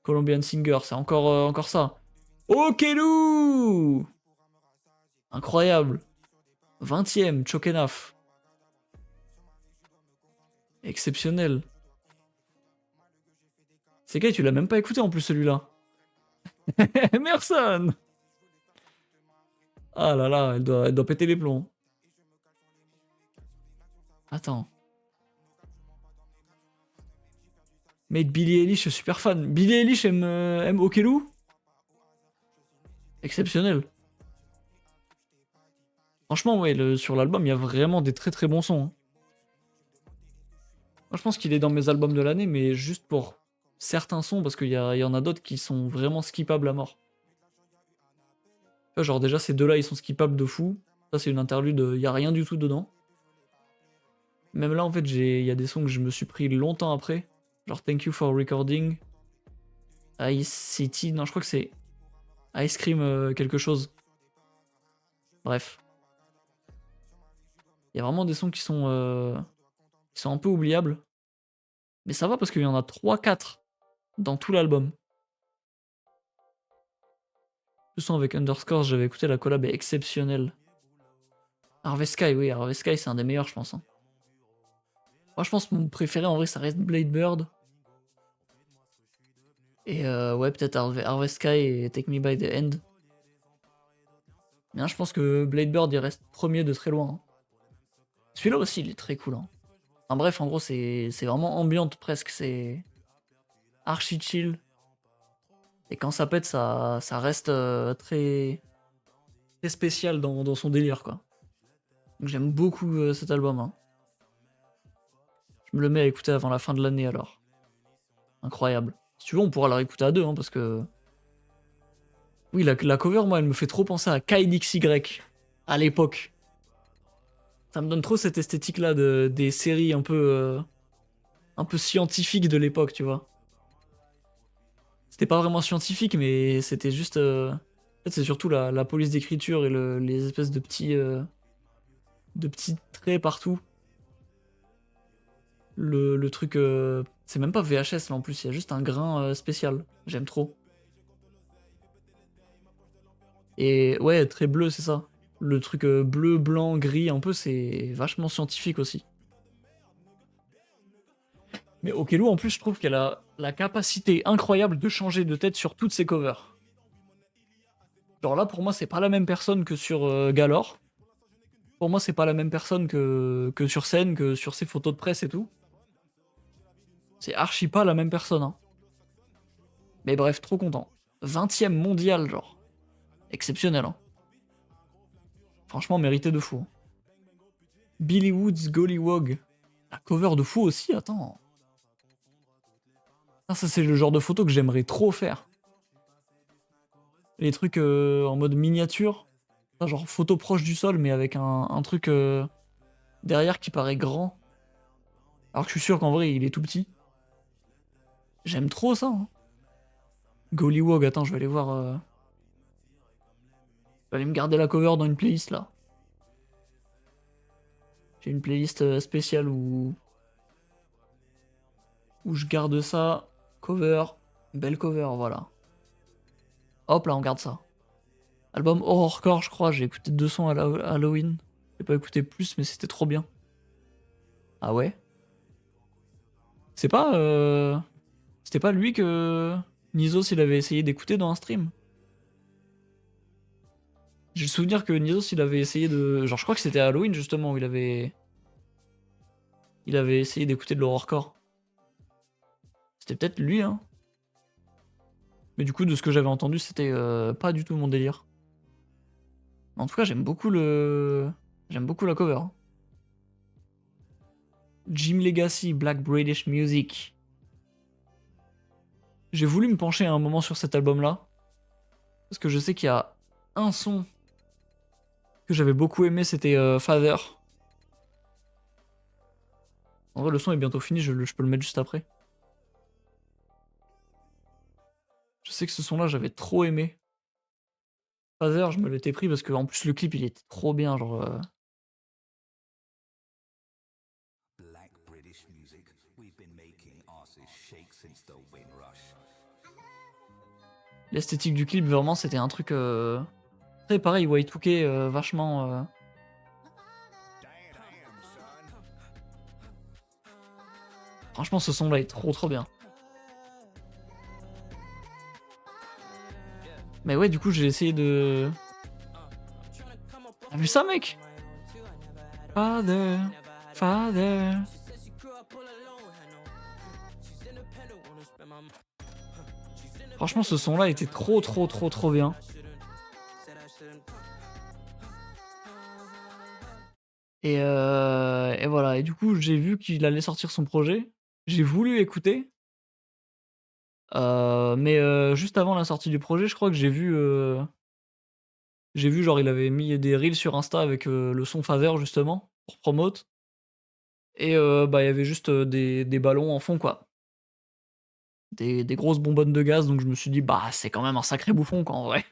Colombian Singer, c'est encore ça. Okelou! Incroyable. 20ème, Chokenaf. Exceptionnel. C'est gars, tu l'as même pas écouté en plus celui-là. Emerson! Ah là là, elle doit péter les plombs. Attends. Mate Billie Eilish, je suis super fan. Billie Eilish aime Okelou? Exceptionnel. Franchement, ouais, sur l'album, il y a vraiment des très très bons sons. Hein. Moi, je pense qu'il est dans mes albums de l'année, mais juste pour certains sons, parce qu'il y en a d'autres qui sont vraiment skippables à mort. Genre déjà, ces deux-là, ils sont skippables de fou. Ça, c'est une interlude, il n'y a rien du tout dedans. Même là, en fait, il y a des sons que je me suis pris longtemps après. Genre Thank You for Recording. Ice City, non, je crois que c'est Ice Cream quelque chose. Bref. Il y a vraiment des sons qui sont un peu oubliables. Mais ça va parce qu'il y en a 3-4 dans tout l'album. Le son avec Underscore, j'avais écouté, la collab est exceptionnelle. Harvest Sky, oui, Harvest Sky, c'est un des meilleurs, je pense. Hein. Moi, je pense que mon préféré, en vrai, ça reste Blade Bird. Et ouais, peut-être Harvest Sky et Take Me By The End. Mais je pense que Blade Bird, il reste premier de très loin. Hein. Celui-là aussi, il est très cool. Hein. Enfin bref, en gros, c'est vraiment ambiante presque. C'est archi chill. Et quand ça pète, ça reste très, très spécial dans son délire, quoi. Donc j'aime beaucoup cet album. Hein. Je me le mets à écouter avant la fin de l'année, alors. Incroyable. Si tu veux, on pourra la réécouter à deux, hein, parce que... Oui, la cover, moi, elle me fait trop penser à KXY, à l'époque. Ça me donne trop cette esthétique-là des séries un peu scientifiques de l'époque, tu vois. C'était pas vraiment scientifique, mais c'était juste... En fait, c'est surtout la police d'écriture et les espèces de petits traits partout. Le truc... C'est même pas VHS, là, en plus. Il y a juste un grain spécial. J'aime trop. Et ouais, très bleu, c'est ça. Le truc bleu, blanc, gris, un peu, c'est vachement scientifique aussi. Mais Okelou, en plus, je trouve qu'elle a la capacité incroyable de changer de tête sur toutes ses covers. Genre là, pour moi, c'est pas la même personne que sur Galore. Pour moi, c'est pas la même personne que sur scène, que sur ses photos de presse et tout. C'est archi pas la même personne. Hein. Mais bref, trop content. 20ème mondial, genre. Exceptionnel. Hein. Franchement, mérité de fou. Hein. Billy Woods, Gollywog. La cover de fou aussi, attends. Ah, ça, c'est le genre de photo que j'aimerais trop faire. Les trucs en mode miniature. Genre photo proche du sol, mais avec un truc derrière qui paraît grand. Alors que je suis sûr qu'en vrai, il est tout petit. J'aime trop ça. Hein. Gollywog, attends, je vais aller voir. Je vais aller me garder la cover dans une playlist là. J'ai une playlist spéciale où je garde ça. Cover. Belle cover, voilà. Hop là, on garde ça. Album Horrorcore, je crois. J'ai écouté 2 sons à Halloween. J'ai pas écouté plus, mais c'était trop bien. Ah ouais? C'est pas. C'était pas lui que Nizos il avait essayé d'écouter dans un stream. J'ai le souvenir que Nizos il avait essayé de. Genre, je crois que c'était à Halloween justement où il avait essayé d'écouter de l'horrorcore. C'était peut-être lui, hein. Mais du coup, de ce que j'avais entendu, c'était pas du tout mon délire. En tout cas, j'aime beaucoup la cover. Hein. Jim Legacy, Black British Music. J'ai voulu me pencher à un moment sur cet album-là. Parce que je sais qu'il y a un son que j'avais beaucoup aimé, c'était Father. En vrai, le son est bientôt fini, je peux le mettre juste après. Je sais que ce son-là, j'avais trop aimé. Father, je me l'étais pris parce que en plus le clip, il était trop bien, genre. L'esthétique du clip, vraiment, c'était un truc très pareil, Y2K, vachement. Franchement, ce son-là est trop bien. Mais ouais, du coup, j'ai essayé de. T'as vu ça, mec? Father, father. Franchement, ce son-là était trop bien. Et voilà. Et du coup, j'ai vu qu'il allait sortir son projet. J'ai voulu écouter. Mais juste avant la sortie du projet, je crois que j'ai vu. J'ai vu, genre, il avait mis des reels sur Insta avec le son Father, justement, pour promote. Et bah, il y avait juste des ballons en fond, quoi. Des grosses bonbonnes de gaz, donc je me suis dit, bah, c'est quand même un sacré bouffon, quoi, en vrai.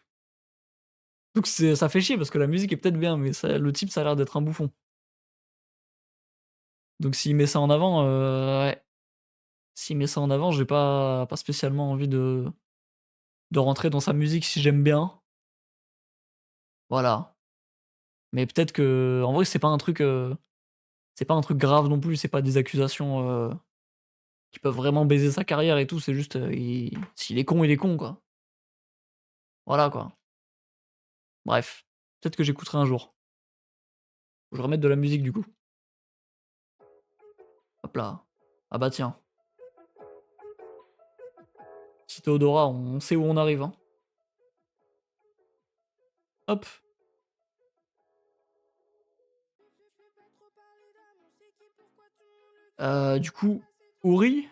Donc ça fait chier parce que la musique est peut-être bien, mais le type, ça a l'air d'être un bouffon. Donc s'il met ça en avant, ouais. S'il met ça en avant, j'ai pas spécialement envie de rentrer dans sa musique si j'aime bien. Voilà. Mais peut-être que, en vrai, c'est pas un truc grave non plus, c'est pas des accusations qui peuvent vraiment baiser sa carrière et tout, c'est juste, s'il est con, il est con, quoi. Voilà, quoi. Bref, peut-être que j'écouterai un jour. Faut que je remette de la musique, du coup. Hop là. Ah bah tiens. Petit Théodora, on sait où on arrive, hein. Hop. Du coup, Ori,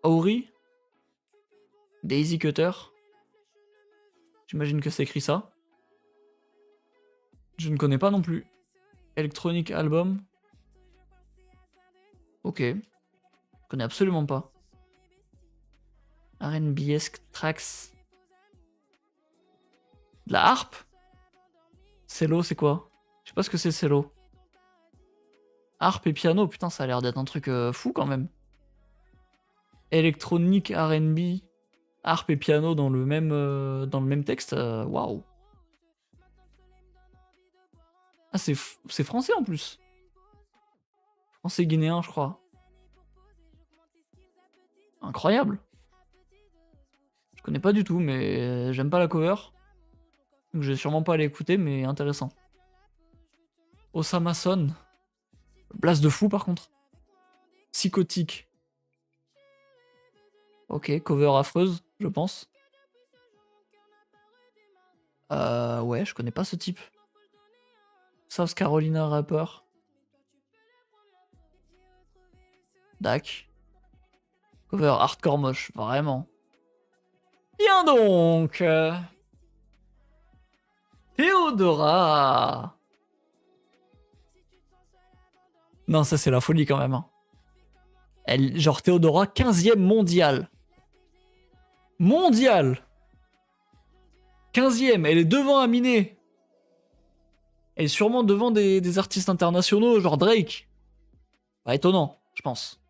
Auri, Daisy Cutter. J'imagine que c'est écrit ça. Je ne connais pas non plus. Electronic Album. Ok. Je connais absolument pas. R&B-esque tracks. De la harpe? Cello, c'est quoi? Je sais pas ce que c'est cello. Harpe et piano, putain, ça a l'air d'être un truc fou quand même. Électronique, R&B, harpe et piano dans le même texte, waouh. Ah, c'est français en plus. Français guinéen, je crois. Incroyable. Je connais pas du tout, mais j'aime pas la cover. Donc je vais sûrement pas aller écouter, mais intéressant. Osama Son. Blast de fou par contre. Psychotique. Ok, cover affreuse, je pense. Ouais, je connais pas ce type. South Carolina Rapper. Dac. Cover hardcore moche, vraiment. Bien donc Théodora. Non, ça c'est la folie quand même. Hein. Genre Théodora, 15e mondial. Mondial 15e, elle est devant Aminé. Elle est sûrement devant des artistes internationaux, genre Drake. Pas étonnant, je pense.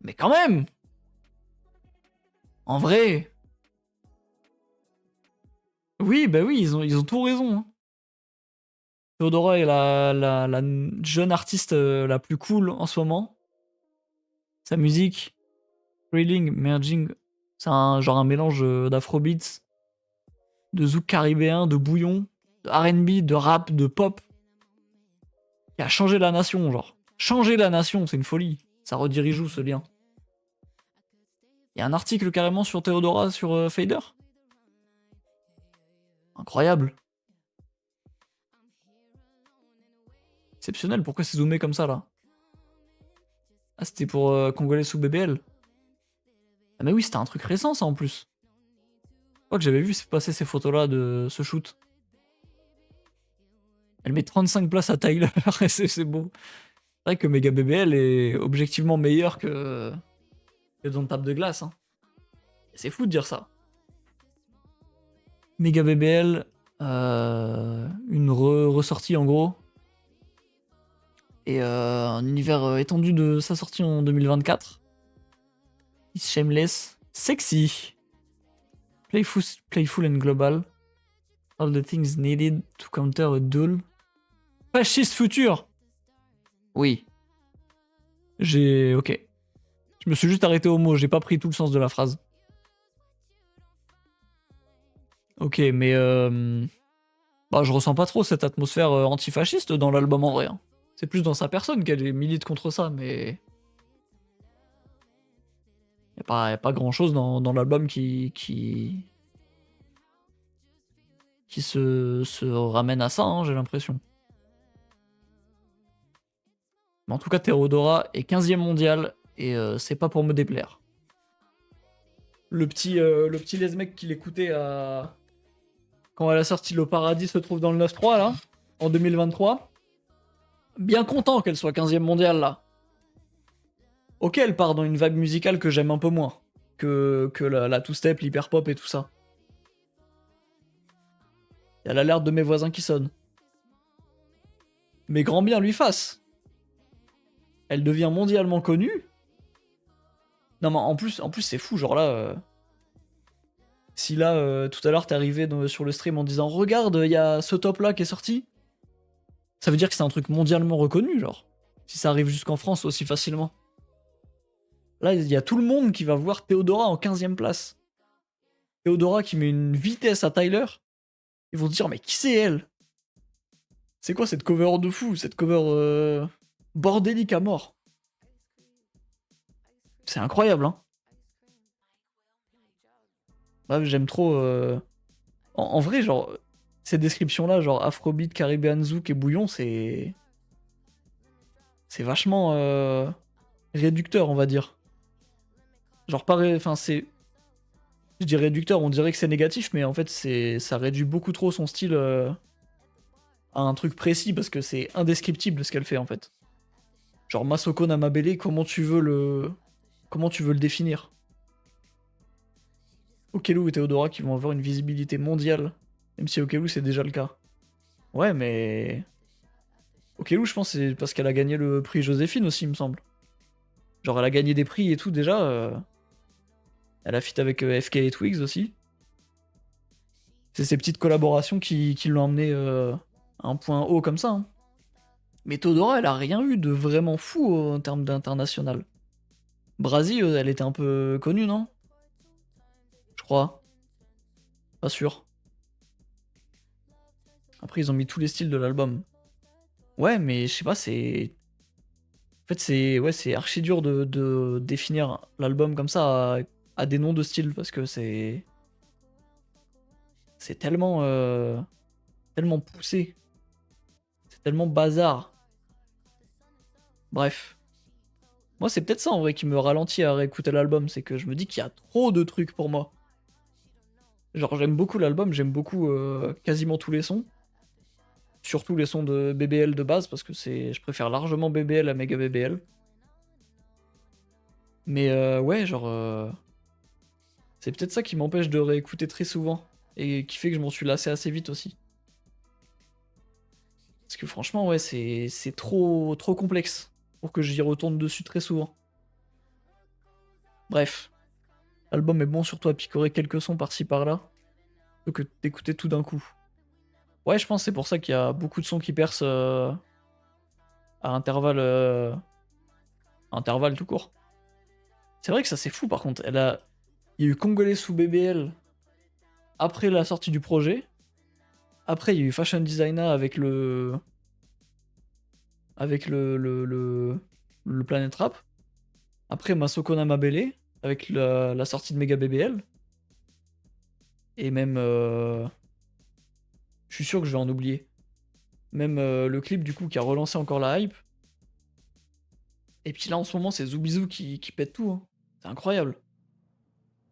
Mais quand même. En vrai. Oui, bah oui, ils ont tout raison. Hein. Théodora est la jeune artiste la plus cool en ce moment. Sa musique, thrilling, merging, c'est genre un mélange d'afrobeats, de zouk caribéen, de bouillon, de R&B, de rap, de pop, qui a changé la nation, genre. Changer la nation, c'est une folie. Ça redirige où ce lien? Il y a un article carrément sur Théodora sur Fader. Incroyable. Exceptionnel, pourquoi c'est zoomé comme ça là? Ah, c'était pour Congolais sous BBL. Ah, mais oui, c'était un truc récent ça en plus. Je crois que j'avais vu passer ces photos là de ce shoot. Elle met 35 places à Tyler, c'est beau. C'est vrai que Mega BBL est objectivement meilleur que Don't Tap de Glace. Hein. C'est fou de dire ça. Mega BBL, une ressortie en gros. Et un univers étendu de sa sortie en 2024. Is shameless. Sexy. Playful and global. All the things needed to counter a duel. Fasciste futur. Oui. Ok. Je me suis juste arrêté au mot, j'ai pas pris tout le sens de la phrase. Ok, mais bah, je ressens pas trop cette atmosphère antifasciste dans l'album en vrai. Hein. C'est plus dans sa personne qu'elle milite contre ça, mais... Y a pas grand chose dans l'album qui se ramène à ça, hein, j'ai l'impression. Mais en tout cas, Theodora est 15e mondial et c'est pas pour me déplaire. Le petit lesmec qui l'écoutait à... quand elle a sorti Le Paradis se trouve dans le 9-3 là, en 2023. Bien content qu'elle soit 15e mondiale là. Ok, elle part dans une vague musicale que j'aime un peu moins que la two-step, l'hyper-pop et tout ça. Elle a l'air de mes voisins qui sonnent. Mais grand bien lui fasse. Elle devient mondialement connue. Non mais en plus c'est fou, genre là... Si là, tout à l'heure, t'es arrivé sur le stream en disant « Regarde, il y a ce top-là qui est sorti », ça veut dire que c'est un truc mondialement reconnu, genre. Si ça arrive jusqu'en France aussi facilement. Là, il y a tout le monde qui va voir Theodora en 15e place. Theodora qui met une vitesse à Tyler. Ils vont se dire « Mais qui c'est elle ?» C'est quoi cette cover de fou? Cette cover bordélique à mort. C'est incroyable, hein. Bref, j'aime trop... En vrai, genre, ces descriptions-là, genre Afrobeat, Caribbean Zouk et Bouillon, c'est vachement réducteur, on va dire. Genre, pareil, enfin, c'est... Je dis réducteur, on dirait que c'est négatif, mais en fait, ça réduit beaucoup trop son style à un truc précis, parce que c'est indescriptible ce qu'elle fait, en fait. Genre, Masoko Namabele, comment tu veux le définir? Okelu et Theodora qui vont avoir une visibilité mondiale, même si Okelu c'est déjà le cas. Ouais, mais... Okelu, je pense, c'est parce qu'elle a gagné le prix Joséphine aussi, il me semble. Genre, elle a gagné des prix et tout, déjà. Elle a feat avec FK et Twigs aussi. C'est ces petites collaborations qui l'ont emmené à un point haut comme ça. Hein. Mais Theodora, elle a rien eu de vraiment fou en termes d'international. Brasil, elle était un peu connue, non? Je crois. Pas sûr. Après, ils ont mis tous les styles de l'album. Ouais, mais je sais pas, c'est... En fait, c'est archi dur de définir l'album comme ça à des noms de style, parce que c'est tellement tellement poussé. C'est tellement bazar. Bref. Moi, c'est peut-être ça en vrai qui me ralentit à réécouter l'album, c'est que je me dis qu'il y a trop de trucs pour moi. Genre, j'aime beaucoup l'album, j'aime beaucoup quasiment tous les sons. Surtout les sons de BBL de base, parce que je préfère largement BBL à Mega BBL. Mais ouais, genre... c'est peut-être ça qui m'empêche de réécouter très souvent. Et qui fait que je m'en suis lassé assez vite aussi. Parce que franchement, ouais, c'est trop complexe pour que j'y retourne dessus très souvent. Bref. L'album est bon, surtout à picorer quelques sons par-ci par-là. Plutôt que d'écouter tout d'un coup. Ouais, je pense que c'est pour ça qu'il y a beaucoup de sons qui percent à intervalle... intervalle tout court. C'est vrai que ça c'est fou par contre. Il y a eu Congolais sous BBL après la sortie du projet. Après, il y a eu Fashion Designer avec le Planet Rap. Après, Masoko Namabele avec la sortie de Mega BBL. Et même... je suis sûr que je vais en oublier. Même le clip, du coup, qui a relancé encore la hype. Et puis là, en ce moment, c'est Zoubizou qui pète tout. Hein. C'est incroyable.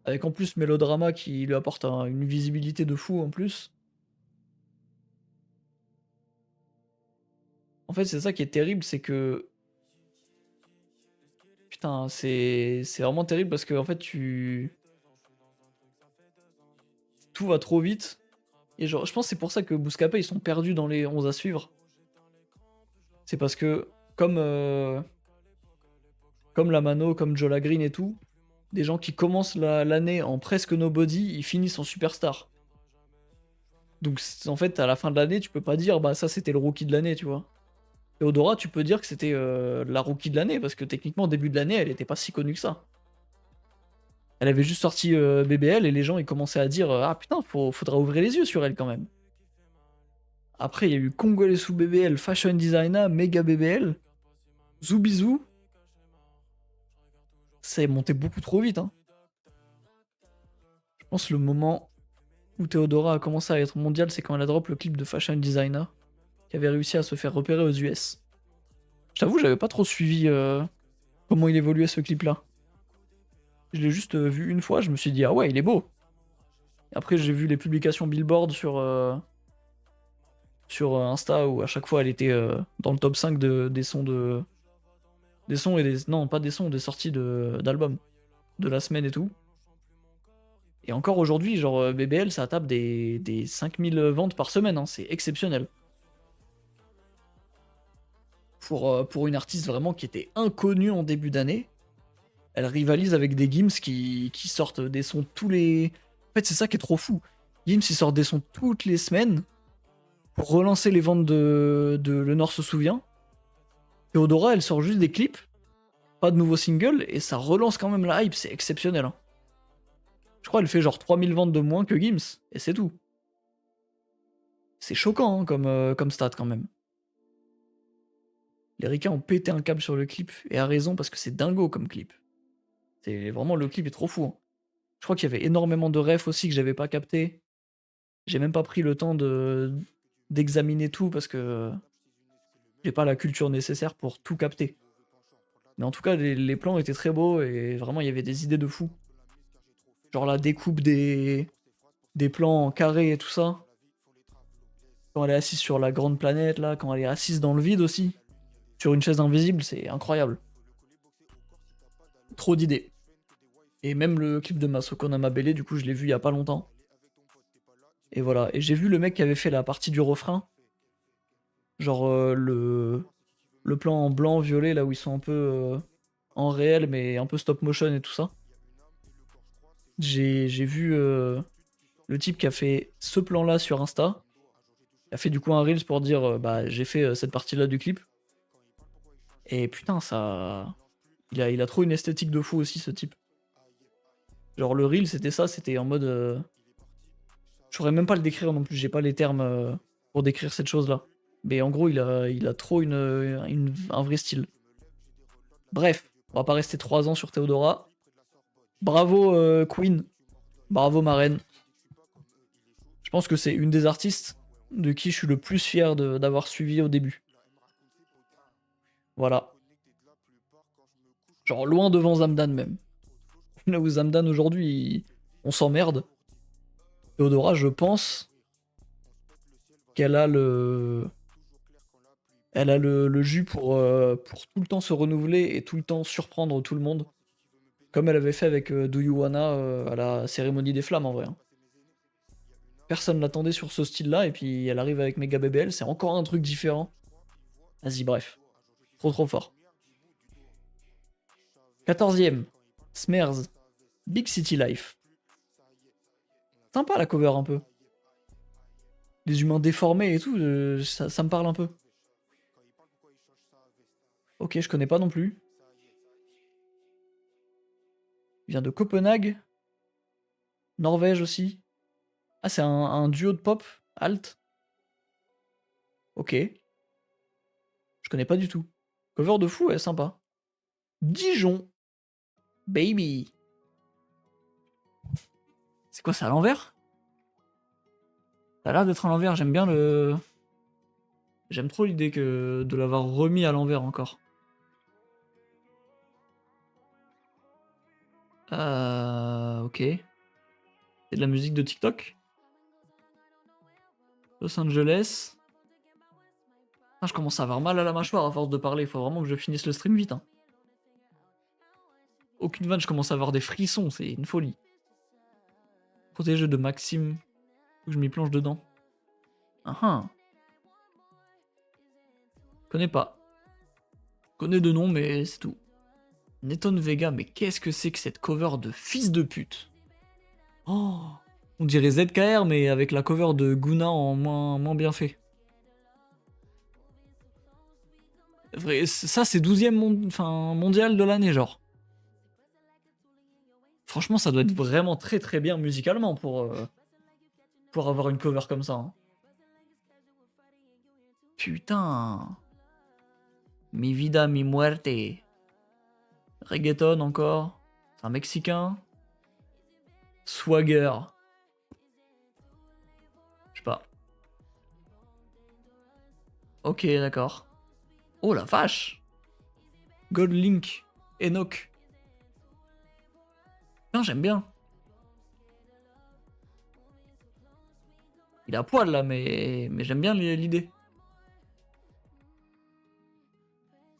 Avec en plus Mélodrama qui lui apporte une visibilité de fou en plus. En fait, c'est ça qui est terrible, c'est que... Putain, c'est vraiment terrible parce que en fait, tout va trop vite. Et genre, je pense que c'est pour ça que Bouscapé, ils sont perdus dans les 11 à suivre. C'est parce que, comme la Mano, comme Jola Green et tout, Des gens qui commencent l'année en presque nobody, ils finissent en superstar. Donc en fait, à la fin de l'année, tu peux pas dire bah ça c'était le rookie de l'année, tu vois. Théodora, tu peux dire que c'était la rookie de l'année, parce que techniquement, au début de l'année, elle était pas si connue que ça. Elle avait juste sorti BBL et les gens ils commençaient à dire ah putain, faudra ouvrir les yeux sur elle quand même. Après, il y a eu Congolais sous BBL, Fashion Designer, Mega BBL, Zoubizou. Ça est monté beaucoup trop vite. Hein. Je pense le moment où Théodora a commencé à être mondiale, c'est quand elle a drop le clip de Fashion Designer, qui avait réussi à se faire repérer aux US. Je t'avoue, j'avais pas trop suivi comment il évoluait ce clip-là. Je l'ai juste vu une fois, je me suis dit ah ouais, il est beau. Et après, j'ai vu les publications Billboard sur Insta où à chaque fois elle était dans le top 5 des sons de. Des sons et des. Non, pas des sons, des sorties d'albums de la semaine et tout. Et encore aujourd'hui, genre BBL, ça tape des 5000 ventes par semaine, hein, c'est exceptionnel. Pour une artiste vraiment qui était inconnue en début d'année, elle rivalise avec des Gims qui sortent des sons tous les. En fait, c'est ça qui est trop fou. Gims, ils sortent des sons toutes les semaines pour relancer les ventes de Le Nord se souvient. Théodora, elle sort juste des clips, pas de nouveaux singles, et ça relance quand même la hype, c'est exceptionnel. Hein. Je crois qu'elle fait genre 3000 ventes de moins que Gims, et c'est tout. C'est choquant hein, comme stat quand même. Les Ricains ont pété un câble sur le clip, et à raison parce que c'est dingo comme clip. C'est vraiment, le clip est trop fou. Hein. Je crois qu'il y avait énormément de refs aussi que j'avais pas capté. J'ai même pas pris le temps d'examiner tout parce que j'ai pas la culture nécessaire pour tout capter. Mais en tout cas, les plans étaient très beaux et vraiment, il y avait des idées de fou. Genre la découpe des plans en carré et tout ça. Quand elle est assise sur la grande planète, là, quand elle est assise dans le vide aussi, sur une chaise invisible, c'est incroyable. Trop d'idées. Et même le clip de Masoko Namabele, du coup, je l'ai vu il y a pas longtemps. Et voilà. Et j'ai vu le mec qui avait fait la partie du refrain. Genre le plan en blanc, violet, là où ils sont un peu en réel, mais un peu stop motion et tout ça. J'ai vu le type qui a fait ce plan-là sur Insta. Il a fait du coup un Reels pour dire bah j'ai fait cette partie-là du clip. Et putain, ça. Il a trop une esthétique de fou aussi, ce type. Genre le Reel, c'était ça, c'était en mode. Je saurais même pas le décrire non plus, j'ai pas les termes pour décrire cette chose-là. Mais en gros, il a trop un vrai style. Bref, on va pas rester 3 ans sur Théodora. Bravo Queen, bravo ma reine. Je pense que c'est une des artistes de qui je suis le plus fier d'avoir suivi au début. Voilà. Genre loin devant Zamdan même. Là où Zamdan aujourd'hui, on s'emmerde. Théodora, je pense qu'elle a le jus pour tout le temps se renouveler et tout le temps surprendre tout le monde. Comme elle avait fait avec Do You Wanna à la cérémonie des flammes en vrai. Hein. Personne l'attendait sur ce style-là et puis elle arrive avec Mega BBL, c'est encore un truc différent. Vas-y, bref. Trop trop fort. 14ème, Smers, Big City Life. Sympa la cover un peu. Les humains déformés et tout, ça me parle un peu. Ok, je connais pas non plus. Il vient de Copenhague. Norvège aussi. Ah, c'est un duo de pop, alt. Ok. Je connais pas du tout. Cover de fou, ouais, sympa. Dijon. Baby. C'est quoi, c'est à l'envers? Ça a l'air d'être à l'envers, j'aime bien le. J'aime trop l'idée de l'avoir remis à l'envers encore. Ok. C'est de la musique de TikTok. Los Angeles. Ah, je commence à avoir mal à la mâchoire à force de parler. Il faut vraiment que je finisse le stream vite. Hein. Aucune vanne, je commence à avoir des frissons. C'est une folie. Protégé de Maxime. Faut que je m'y plonge dedans. Ah ah. Connais pas. Connais de nom, mais c'est tout. Neton Vega, mais qu'est-ce que c'est que cette cover de fils de pute? Oh, on dirait ZKR, mais avec la cover de Guna en moins bien fait. Vrai, ça, c'est 12e mondial de l'année, genre. Franchement, ça doit être vraiment très très bien musicalement pour avoir une cover comme ça. Hein. Putain. Mi vida, mi muerte. Reggaeton encore. C'est un Mexicain. Swagger. Je sais pas. Ok, d'accord. Oh la vache. Godlink. Enoch. Non, j'aime bien. Il est à poil là, mais j'aime bien l'idée.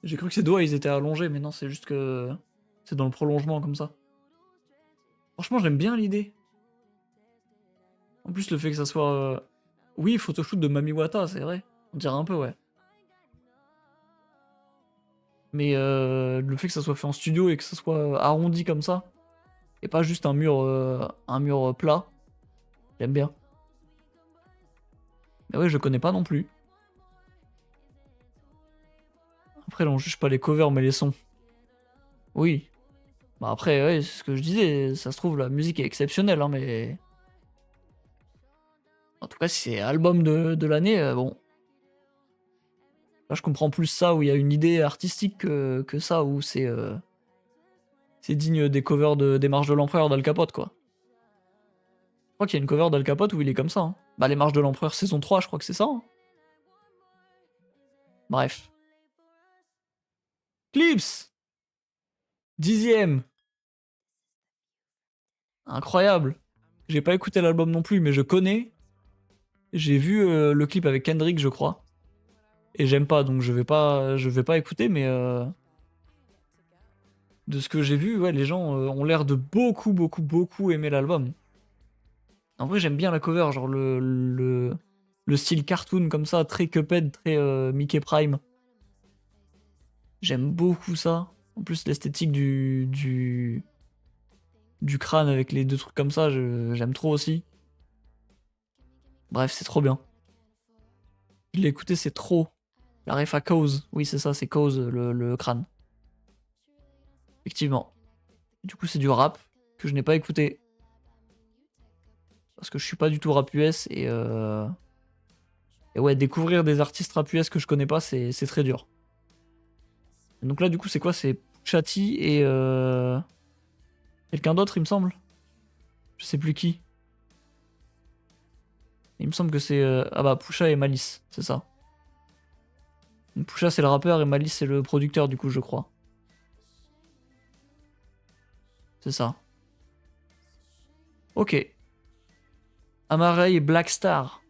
J'ai cru que ses doigts ils étaient allongés, mais non, c'est juste que c'est dans le prolongement comme ça. Franchement, j'aime bien l'idée. En plus, le fait que ça soit. Oui, photoshoot de Mami Wata, c'est vrai. On dirait un peu, ouais. Mais le fait que ça soit fait en studio et que ça soit arrondi comme ça, et pas juste un mur plat, j'aime bien. Mais ouais, je connais pas non plus. Après, là, on juge pas les covers, mais les sons. Oui. Bah après, ouais, c'est ce que je disais, ça se trouve, la musique est exceptionnelle, hein, mais. En tout cas, si c'est album de l'année, bon. Là, je comprends plus ça où il y a une idée artistique que ça où c'est digne des covers des marches de l'empereur d'Al Capote, quoi. Je crois qu'il y a une cover d'Al Capote où il est comme ça. Hein. Bah, les marches de l'empereur saison 3, je crois que c'est ça. Hein. Bref. Clips 10e. Incroyable. J'ai pas écouté l'album non plus, mais je connais. J'ai vu le clip avec Kendrick, je crois. Et j'aime pas, donc je vais pas écouter, mais de ce que j'ai vu, ouais, les gens ont l'air de beaucoup aimer l'album. En vrai, j'aime bien la cover, genre le style cartoon comme ça, très Cuphead, très Mickey Prime. J'aime beaucoup ça. En plus, l'esthétique du crâne avec les deux trucs comme ça, j'aime trop aussi. Bref, c'est trop bien. Je l'ai écouté, c'est trop. La ref à Cause. Oui, c'est ça, c'est Cause, le crâne. Effectivement. Du coup, c'est du rap que je n'ai pas écouté. Parce que je suis pas du tout rap US et ouais, découvrir des artistes rap US que je connais pas, c'est très dur. Et donc là, du coup, c'est quoi? C'est Chati et quelqu'un d'autre, il me semble. Je sais plus qui. Il me semble que c'est ah bah Pusha et Malice, c'est ça. Donc, Pusha c'est le rappeur et Malice c'est le producteur du coup, je crois. C'est ça. Ok. Amaray et Black Star.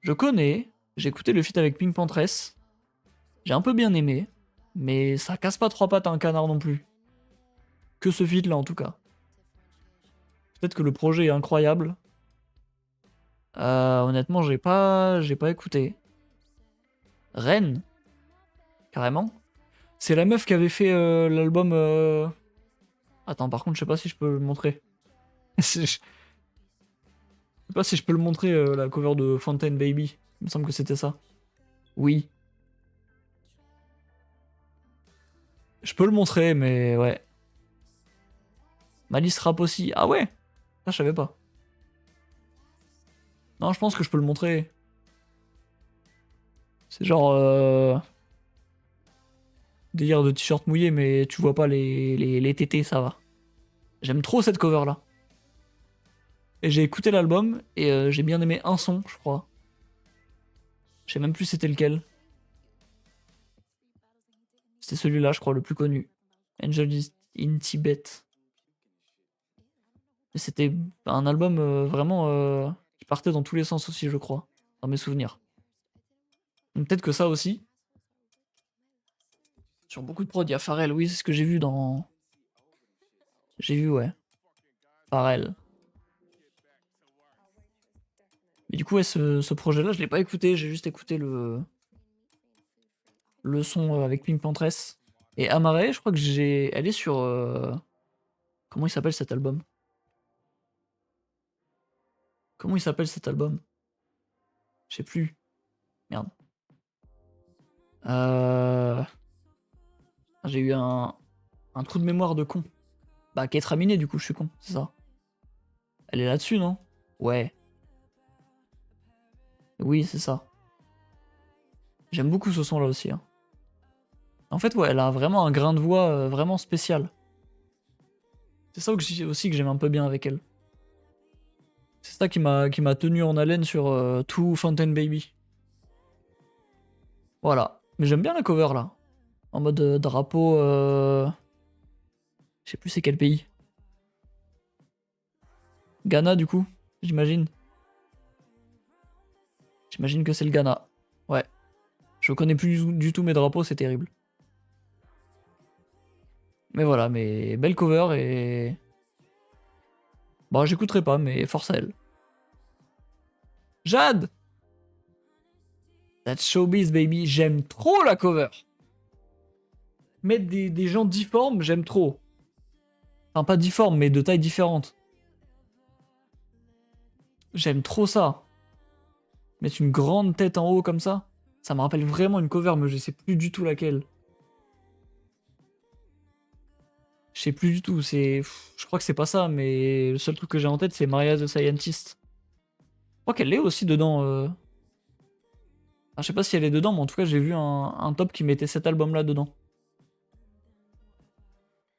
Je connais. J'ai écouté le feat avec Pink Pantress. J'ai un peu bien aimé, mais ça casse pas trois pattes à un canard non plus. Que ce feat là en tout cas. Peut-être que le projet est incroyable. Honnêtement, j'ai pas écouté. Ren, carrément. C'est la meuf qui avait fait l'album. Attends, par contre, je sais pas si je peux le montrer. Je sais pas si je peux le montrer, la cover de Fontaine Baby. Il me semble que c'était ça. Oui. Je peux le montrer, mais ouais. Malice rap aussi. Ah ouais? Ça, je savais pas. Non, je pense que je peux le montrer. C'est genre. Délire de t-shirt mouillé, mais tu vois pas les tétés, ça va. J'aime trop cette cover là. Et j'ai écouté l'album et j'ai bien aimé un son, je crois. Je sais même plus c'était lequel. C'était celui-là, je crois, le plus connu. Angel is in Tibet. Mais c'était un album vraiment qui partait dans tous les sens aussi, je crois, dans mes souvenirs. Donc peut-être que ça aussi. Sur beaucoup de prods, il y a Pharrell, oui, c'est ce que j'ai vu dans. J'ai vu, ouais. Pharrell. Mais du coup, ouais, ce projet-là, je l'ai pas écouté, j'ai juste écouté le son avec Pink Pantress. Et Amare, je crois que j'ai... Elle est sur... Comment il s'appelle cet album? Comment il s'appelle cet album? Je sais plus. Merde. J'ai eu un trou de mémoire de con. Bah, Ketraminé, du coup, je suis con, c'est ça. Elle est là-dessus, non? Ouais. Oui, c'est ça. J'aime beaucoup ce son-là aussi. Hein. En fait, ouais, elle a vraiment un grain de voix vraiment spécial. C'est ça aussi que j'aime un peu bien avec elle. C'est ça qui m'a tenu en haleine sur tout Fountain Baby. Voilà. Mais j'aime bien la cover, là. En mode drapeau... Je sais plus c'est quel pays. Ghana, du coup, j'imagine. J'imagine que c'est le Ghana. Ouais. Je connais plus du tout mes drapeaux, c'est terrible. Mais voilà, mais belle cover et... Bon, j'écouterai pas, mais force à elle. Jade! That's showbiz, baby. J'aime trop la cover. Mettre des gens difformes, j'aime trop. Enfin, pas difformes, mais de taille différente. J'aime trop ça. Mettre une grande tête en haut comme ça. Ça me rappelle vraiment une cover, mais je sais plus du tout laquelle. Je sais plus du tout, c'est... Je crois que c'est pas ça, mais le seul truc que j'ai en tête, c'est Maria the Scientist. Je crois qu'elle est aussi dedans. Enfin, je sais pas si elle est dedans, mais en tout cas, j'ai vu un top qui mettait cet album-là dedans.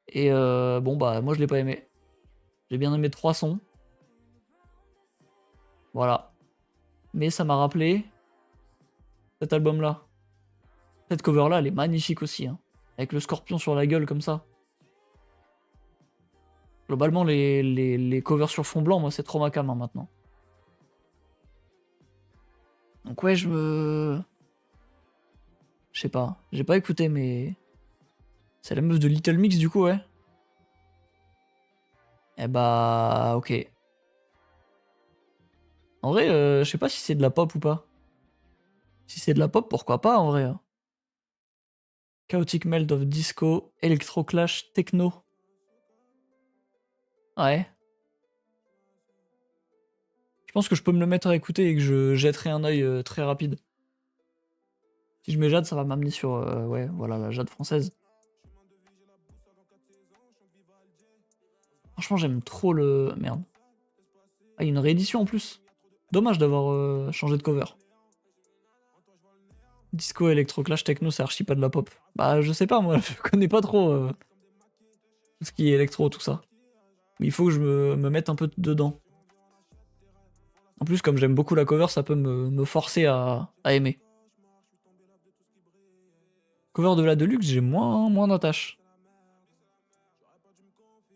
Et bon, bah, moi, je l'ai pas aimé. J'ai bien aimé 3 sons. Voilà. Mais ça m'a rappelé cet album-là. Cette cover-là, elle est magnifique aussi. Hein. Avec le scorpion sur la gueule comme ça. Globalement, les covers sur fond blanc, moi, c'est trop ma cam hein, maintenant. Donc ouais, je sais pas. J'ai pas écouté, mais... C'est la meuf de Little Mix, du coup, ouais. Eh bah... Ok. En vrai, je sais pas si c'est de la pop ou pas. Si c'est de la pop, pourquoi pas, en vrai. Hein. Chaotic Melt of Disco, Electro Clash, Techno. Ouais. Je pense que je peux me le mettre à écouter et que je jetterai un œil très rapide. Si je mets Jade, ça va m'amener sur ouais, voilà, la Jade française. Franchement, j'aime trop le... Merde. Ah, il y a une réédition en plus. Dommage d'avoir changé de cover. Disco, Electroclash, Techno, c'est archi pas de la pop. Bah, je sais pas, moi, je connais pas trop tout ce qui est électro, tout ça. Mais il faut que je me mette un peu dedans. En plus, comme j'aime beaucoup la cover, ça peut me forcer à aimer. Cover de la Deluxe, j'ai moins d'attache.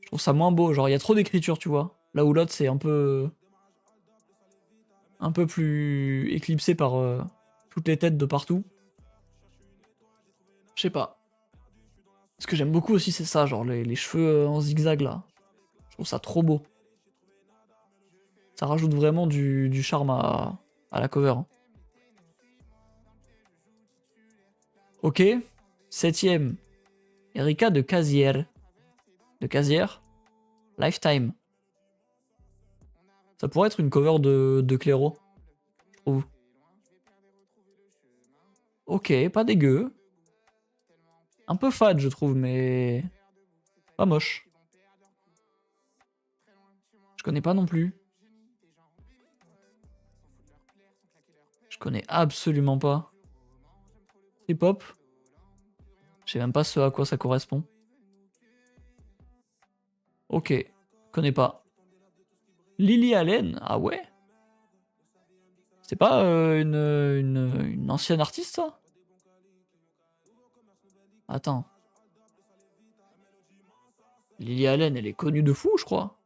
Je trouve ça moins beau, genre il y a trop d'écriture, tu vois. Là où l'autre, c'est un peu plus éclipsé par toutes les têtes de partout. Je sais pas. Ce que j'aime beaucoup aussi, c'est ça, genre les cheveux en zigzag là. Je trouve ça trop beau. Ça rajoute vraiment du charme à la cover. Hein. Ok. 7ème. Erika de Casier. De Casier. Lifetime. Ça pourrait être une cover de Clairo. Je trouve. Ok, pas dégueu. Un peu fade, je trouve, mais... Pas moche. Je connais pas non plus. Je connais absolument pas. Trip-hop. Je sais même pas ce à quoi ça correspond. Ok, connais pas. Lily Allen, ah ouais. C'est pas une ancienne artiste, ça? Attends. Lily Allen, elle est connue de fou, je crois.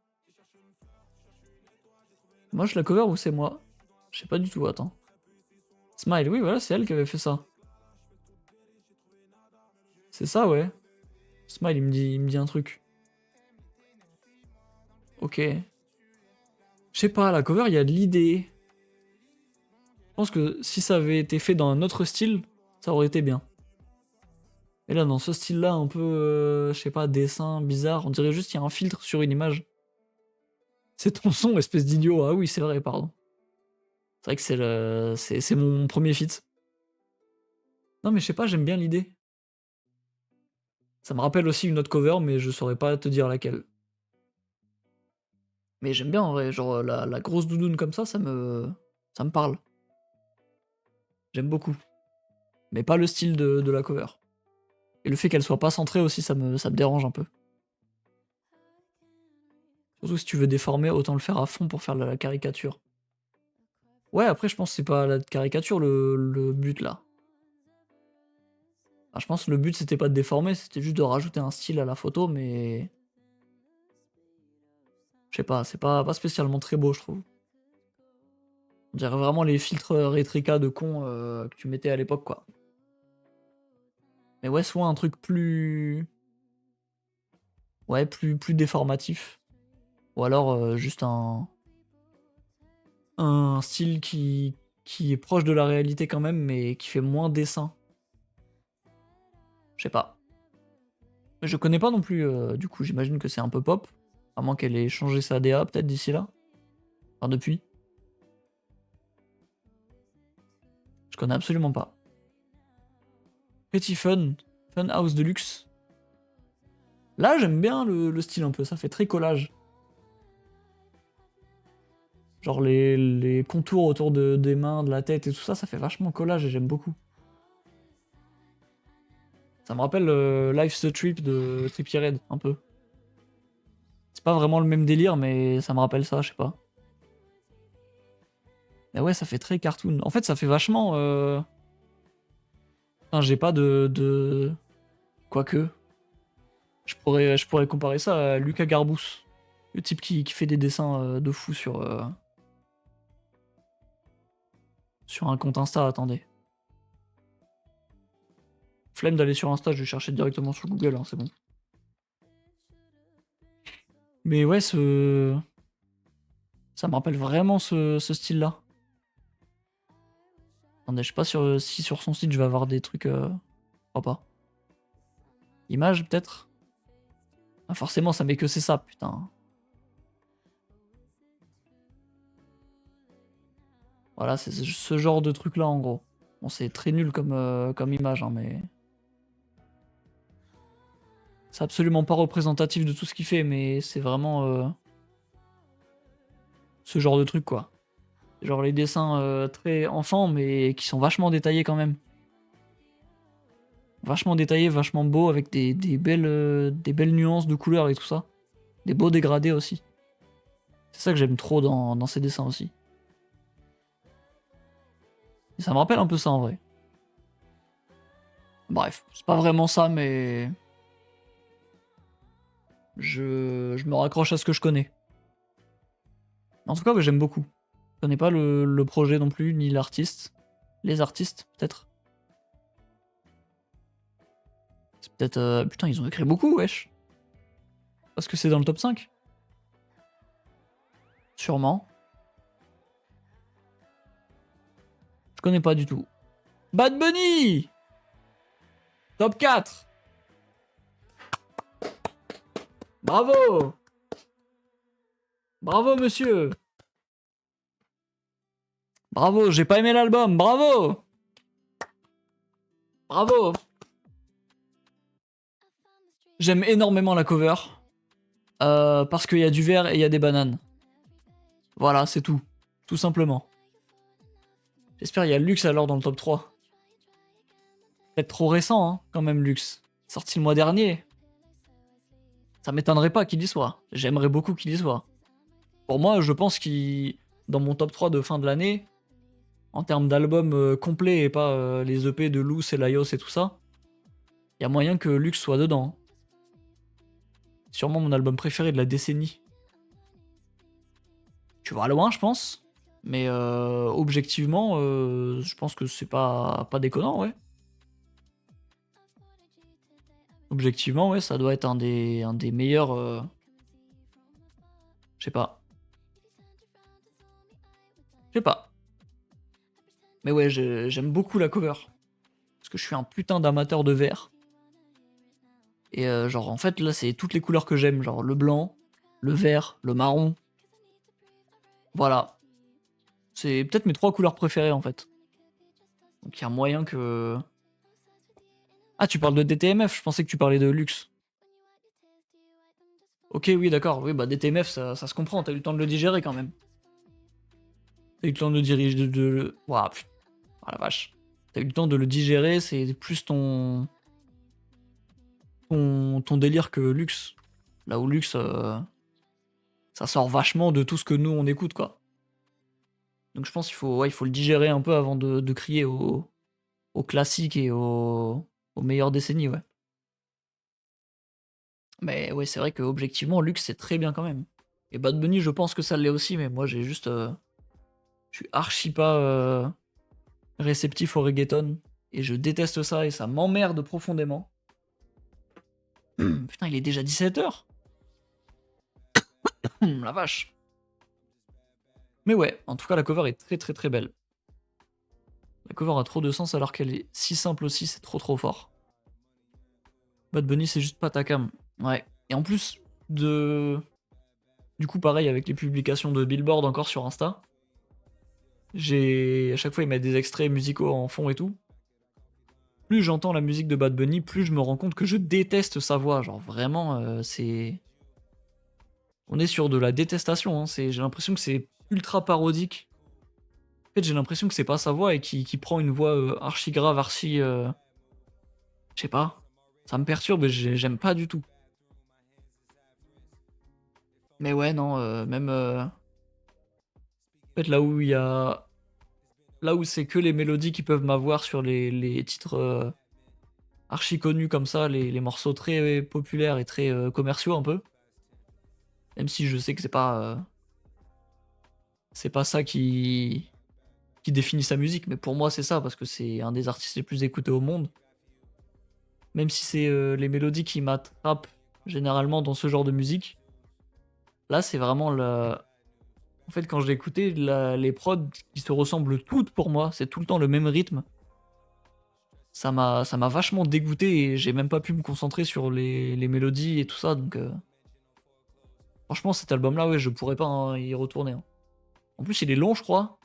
Moi, je la cover ou c'est moi? Je sais pas du tout, attends. Smile, oui, voilà, c'est elle qui avait fait ça. C'est ça, ouais. Smile, il me dit un truc. Ok. Je sais pas, la cover, il y a de l'idée. Je pense que si ça avait été fait dans un autre style, ça aurait été bien. Et là, dans ce style-là, un peu, je sais pas, dessin bizarre, on dirait juste qu'il y a un filtre sur une image. C'est ton son, espèce d'idiot. Ah oui, c'est vrai, pardon. C'est vrai que c'est mon premier feat. Non, mais je sais pas, j'aime bien l'idée. Ça me rappelle aussi une autre cover, mais je saurais pas te dire laquelle. Mais j'aime bien en vrai, genre la grosse doudoune comme ça me parle. J'aime beaucoup. Mais pas le style de la cover. Et le fait qu'elle soit pas centrée aussi, ça me dérange un peu. Surtout si tu veux déformer, autant le faire à fond pour faire la caricature. Ouais, après, je pense que c'est pas la caricature le but là. Enfin, je pense que le but c'était pas de déformer, c'était juste de rajouter un style à la photo, mais. Je sais pas, c'est pas spécialement très beau, je trouve. On dirait vraiment les filtres Retrica de con que tu mettais à l'époque, quoi. Mais ouais, soit un truc plus. Ouais, plus déformatif. Ou alors juste un style qui est proche de la réalité quand même, mais qui fait moins dessin. Je sais pas. Mais je connais pas non plus, du coup, j'imagine que c'est un peu pop. À moins qu'elle ait changé sa DA peut-être d'ici là. Enfin, depuis. Je connais absolument pas. Pretty Fun. Fun House Deluxe. Là, j'aime bien le style un peu. Ça fait très collage. Genre les contours autour des mains, de la tête et tout ça, ça fait vachement collage et j'aime beaucoup. Ça me rappelle Life's the Trip de Trippie Redd, un peu. C'est pas vraiment le même délire, mais ça me rappelle ça, je sais pas. Mais ouais, ça fait très cartoon. En fait, ça fait vachement. Enfin, j'ai pas de. Quoique. Je pourrais comparer ça à Lucas Garbous. Le type qui fait des dessins de fou sur un compte Insta, attendez. Flemme d'aller sur Insta, je vais chercher directement sur Google, hein, c'est bon. Mais ouais, ça me rappelle vraiment ce style-là. Attendez, je sais pas si sur son site je vais avoir des trucs. Je crois pas. Image peut-être. Ah, forcément, ça met que c'est ça, putain. Voilà, c'est ce genre de truc-là en gros. Bon, c'est très nul comme image, hein, mais. C'est absolument pas représentatif de tout ce qu'il fait, mais c'est vraiment ce genre de truc, quoi. Genre les dessins très enfants, mais qui sont vachement détaillés quand même. Vachement détaillés, vachement beaux, avec des belles nuances de couleurs et tout ça. Des beaux dégradés aussi. C'est ça que j'aime trop dans ces dessins aussi. Et ça me rappelle un peu ça en vrai. Bref, c'est pas vraiment ça, mais. Je me raccroche à ce que je connais. En tout cas, ouais, j'aime beaucoup. Je connais pas le projet non plus, ni l'artiste. Les artistes, peut-être. C'est peut-être. Putain, ils ont écrit beaucoup, wesh. Parce que c'est dans le top 5. Sûrement. Je connais pas du tout. Bad Bunny! Top 4! Bravo! Bravo, monsieur! Bravo, j'ai pas aimé l'album, bravo! Bravo! J'aime énormément la cover. Parce qu'il y a du vert et il y a des bananes. Voilà, c'est tout. Tout simplement. J'espère qu'il y a Lux alors dans le top 3. Peut-être trop récent, hein, quand même, Lux. Sorti le mois dernier. Ça m'étonnerait pas qu'il y soit. J'aimerais beaucoup qu'il y soit. Pour moi, je pense qu'il, dans mon top 3 de fin de l'année, en termes d'albums complets et pas les EP de Loose et Laios et tout ça, il y a moyen que Lux soit dedans. Sûrement mon album préféré de la décennie. Tu vas loin, je pense. Mais objectivement, je pense que c'est pas déconnant, ouais. Objectivement, ouais, ça doit être un des meilleurs. Je sais pas. Je sais pas. Mais ouais, j'aime beaucoup la cover. Parce que je suis un putain d'amateur de verre. Et genre, en fait, là, c'est toutes les couleurs que j'aime. Genre, le blanc, le vert, le marron. Voilà. C'est peut-être mes 3 couleurs préférées, en fait. Donc, il y a moyen que... Ah, tu parles de DTMF, je pensais que tu parlais de luxe. Ok, oui, d'accord. Oui, bah DTMF, ça se comprend. T'as eu le temps de le digérer, quand même. T'as eu le temps de le diriger... Ouah, putain. Oh la vache. T'as eu le temps de le digérer, c'est plus ton délire que luxe. Là où luxe, ça sort vachement de tout ce que nous, on écoute, quoi. Donc je pense qu'il faut le digérer un peu avant de crier au classique et aux meilleures décennies, ouais. Mais ouais, c'est vrai que objectivement, luxe, c'est très bien quand même. Et Bad Bunny, je pense que ça l'est aussi, mais moi, j'ai juste... je suis archi pas réceptif au reggaeton. Et je déteste ça, et ça m'emmerde profondément. Putain, il est déjà 17h. La vache. Mais ouais, en tout cas, la cover est très très très belle. La cover a trop de sens alors qu'elle est si simple aussi, c'est trop trop fort. Bad Bunny, c'est juste pas ta cam. Ouais. Et en plus de... Du coup, pareil avec les publications de Billboard encore sur Insta. À chaque fois, ils mettent des extraits musicaux en fond et tout. Plus j'entends la musique de Bad Bunny, plus je me rends compte que je déteste sa voix. Genre vraiment, c'est... On est sur de la détestation, hein. J'ai l'impression que c'est ultra parodique. En fait, j'ai l'impression que c'est pas sa voix et qu'il prend une voix archi grave, archi... Je sais pas. Ça me perturbe et j'aime pas du tout. Mais ouais, non, même... En fait, là où il y a... Là où c'est que les mélodies qui peuvent m'avoir sur les titres archi connus comme ça, les morceaux très populaires et très commerciaux un peu. Même si je sais que c'est pas ça qui définit sa musique, mais pour moi c'est ça, parce que c'est un des artistes les plus écoutés au monde. Même si c'est les mélodies qui m'attrapent généralement dans ce genre de musique, là c'est vraiment la... En fait, quand je l'ai écouté, les prods qui se ressemblent toutes pour moi, c'est tout le temps le même rythme. Ça m'a vachement dégoûté et j'ai même pas pu me concentrer sur les mélodies et tout ça, donc franchement cet album-là, ouais, je pourrais pas y retourner, hein. En plus, il est long, je crois.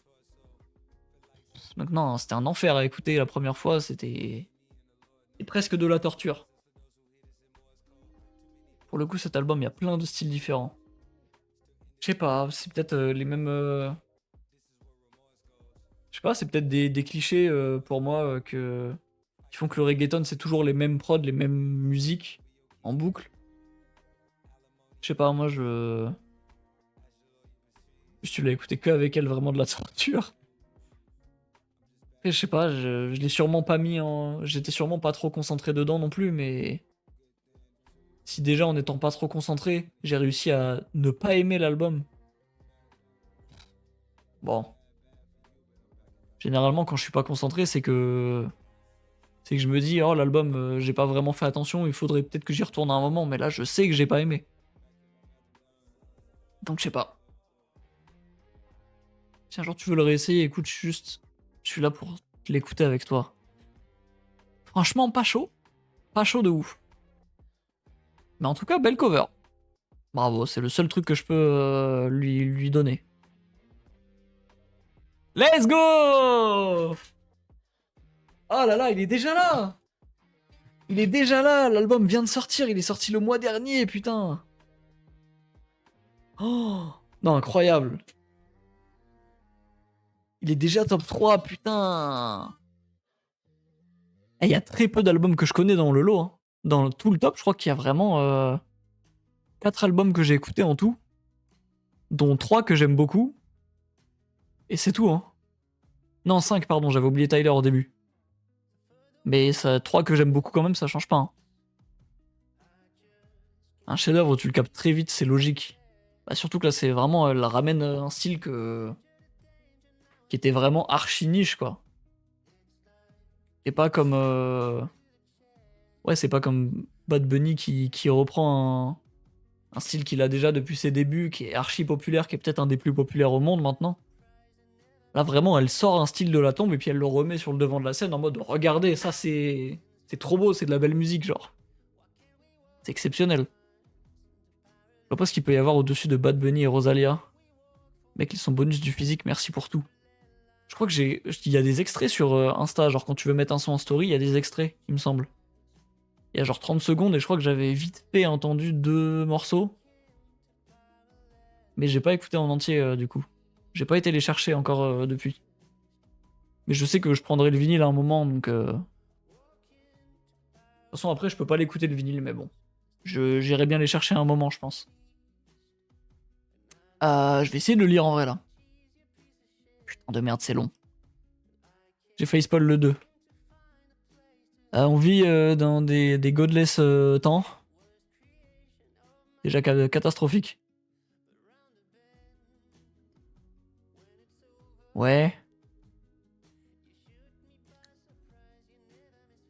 Donc non, c'était un enfer à écouter la première fois, c'était presque de la torture. Pour le coup, cet album, il y a plein de styles différents. Je sais pas, c'est peut-être les mêmes... Je sais pas, c'est peut-être des clichés pour moi qui font que le reggaeton, c'est toujours les mêmes prods, les mêmes musiques en boucle. Je sais pas, moi, tu l'as écouté que avec elle, vraiment de la torture. Après, je sais pas, je l'ai sûrement pas mis en... J'étais sûrement pas trop concentré dedans non plus, mais... Si déjà, en étant pas trop concentré, j'ai réussi à ne pas aimer l'album. Bon. Généralement, quand je suis pas concentré, c'est que... C'est que je me dis, oh, l'album, j'ai pas vraiment fait attention, il faudrait peut-être que j'y retourne à un moment, mais là, je sais que j'ai pas aimé. Donc, je sais pas. Si un jour tu veux le réessayer, écoute, juste... Je suis là pour l'écouter avec toi. Franchement, pas chaud. Pas chaud de ouf. Mais en tout cas, belle cover. Bravo, c'est le seul truc que je peux lui donner. Let's go! Oh là là, il est déjà là! Il est déjà là, l'album vient de sortir, il est sorti le mois dernier, putain! Oh! Non, incroyable! Il est déjà top 3, putain! Il y a très peu d'albums que je connais dans le lot, hein. Dans tout le top, je crois qu'il y a vraiment 4 albums que j'ai écoutés en tout, dont 3 que j'aime beaucoup, et c'est tout, hein. Non, 5, pardon, j'avais oublié Tyler au début. Mais ça, 3 que j'aime beaucoup quand même, ça change pas, hein. Un chef-d'œuvre, tu le captes très vite, c'est logique. Bah, surtout que là, c'est vraiment, elle ramène un style qui était vraiment archi niche, quoi. Et pas comme. Ouais, c'est pas comme Bad Bunny qui reprend un style qu'il a déjà depuis ses débuts, qui est archi populaire, qui est peut-être un des plus populaires au monde maintenant. Là, vraiment, elle sort un style de la tombe et puis elle le remet sur le devant de la scène en mode regardez, ça c'est trop beau, c'est de la belle musique, genre. C'est exceptionnel. Je vois pas ce qu'il peut y avoir au-dessus de Bad Bunny et Rosalia. Mec, ils sont bonus du physique, merci pour tout. Je crois que il y a des extraits sur Insta, genre quand tu veux mettre un son en story, il y a des extraits, il me semble. Il y a genre 30 secondes et je crois que j'avais vite fait entendu 2 morceaux. Mais j'ai pas écouté en entier du coup. J'ai pas été les chercher encore depuis. Mais je sais que je prendrai le vinyle à un moment, donc... De toute façon, après, je peux pas l'écouter le vinyle, mais bon. J'irai bien les chercher à un moment, je pense. Je vais essayer de le lire en vrai, là. Putain de merde, c'est long. J'ai failli spoil le 2. On vit dans des godless temps. Déjà catastrophique. Ouais.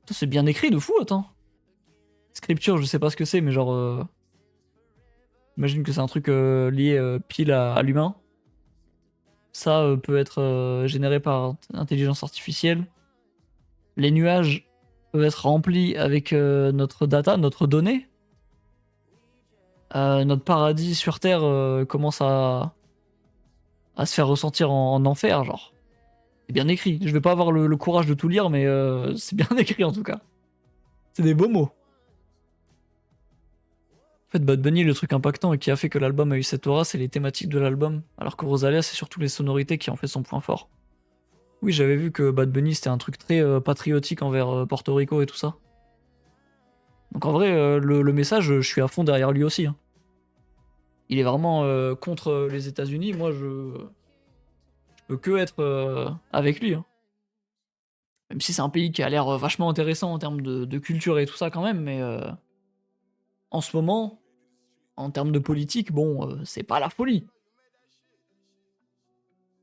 C'est bien écrit de fou, attends. Scripture, je sais pas ce que c'est, mais genre... J'imagine que c'est un truc lié pile à l'humain. Ça peut être généré par intelligence artificielle. Les nuages peuvent être remplis avec notre data, notre donnée. Notre paradis sur Terre commence à se faire ressentir en enfer, genre. C'est bien écrit. Je vais pas avoir le courage de tout lire, mais c'est bien écrit en tout cas. C'est des beaux mots. En fait, Bad Bunny, le truc impactant et qui a fait que l'album a eu cette aura, c'est les thématiques de l'album. Alors que Rosalia, c'est surtout les sonorités qui en fait son point fort. Oui, j'avais vu que Bad Bunny, c'était un truc très patriotique envers Porto Rico et tout ça. Donc en vrai, le message, je suis à fond derrière lui aussi. Hein. Il est vraiment contre les États-Unis. Moi, je peux que être avec lui. Hein. Même si c'est un pays qui a l'air vachement intéressant en termes de culture et tout ça quand même, mais en ce moment, en termes de politique, bon, c'est pas la folie.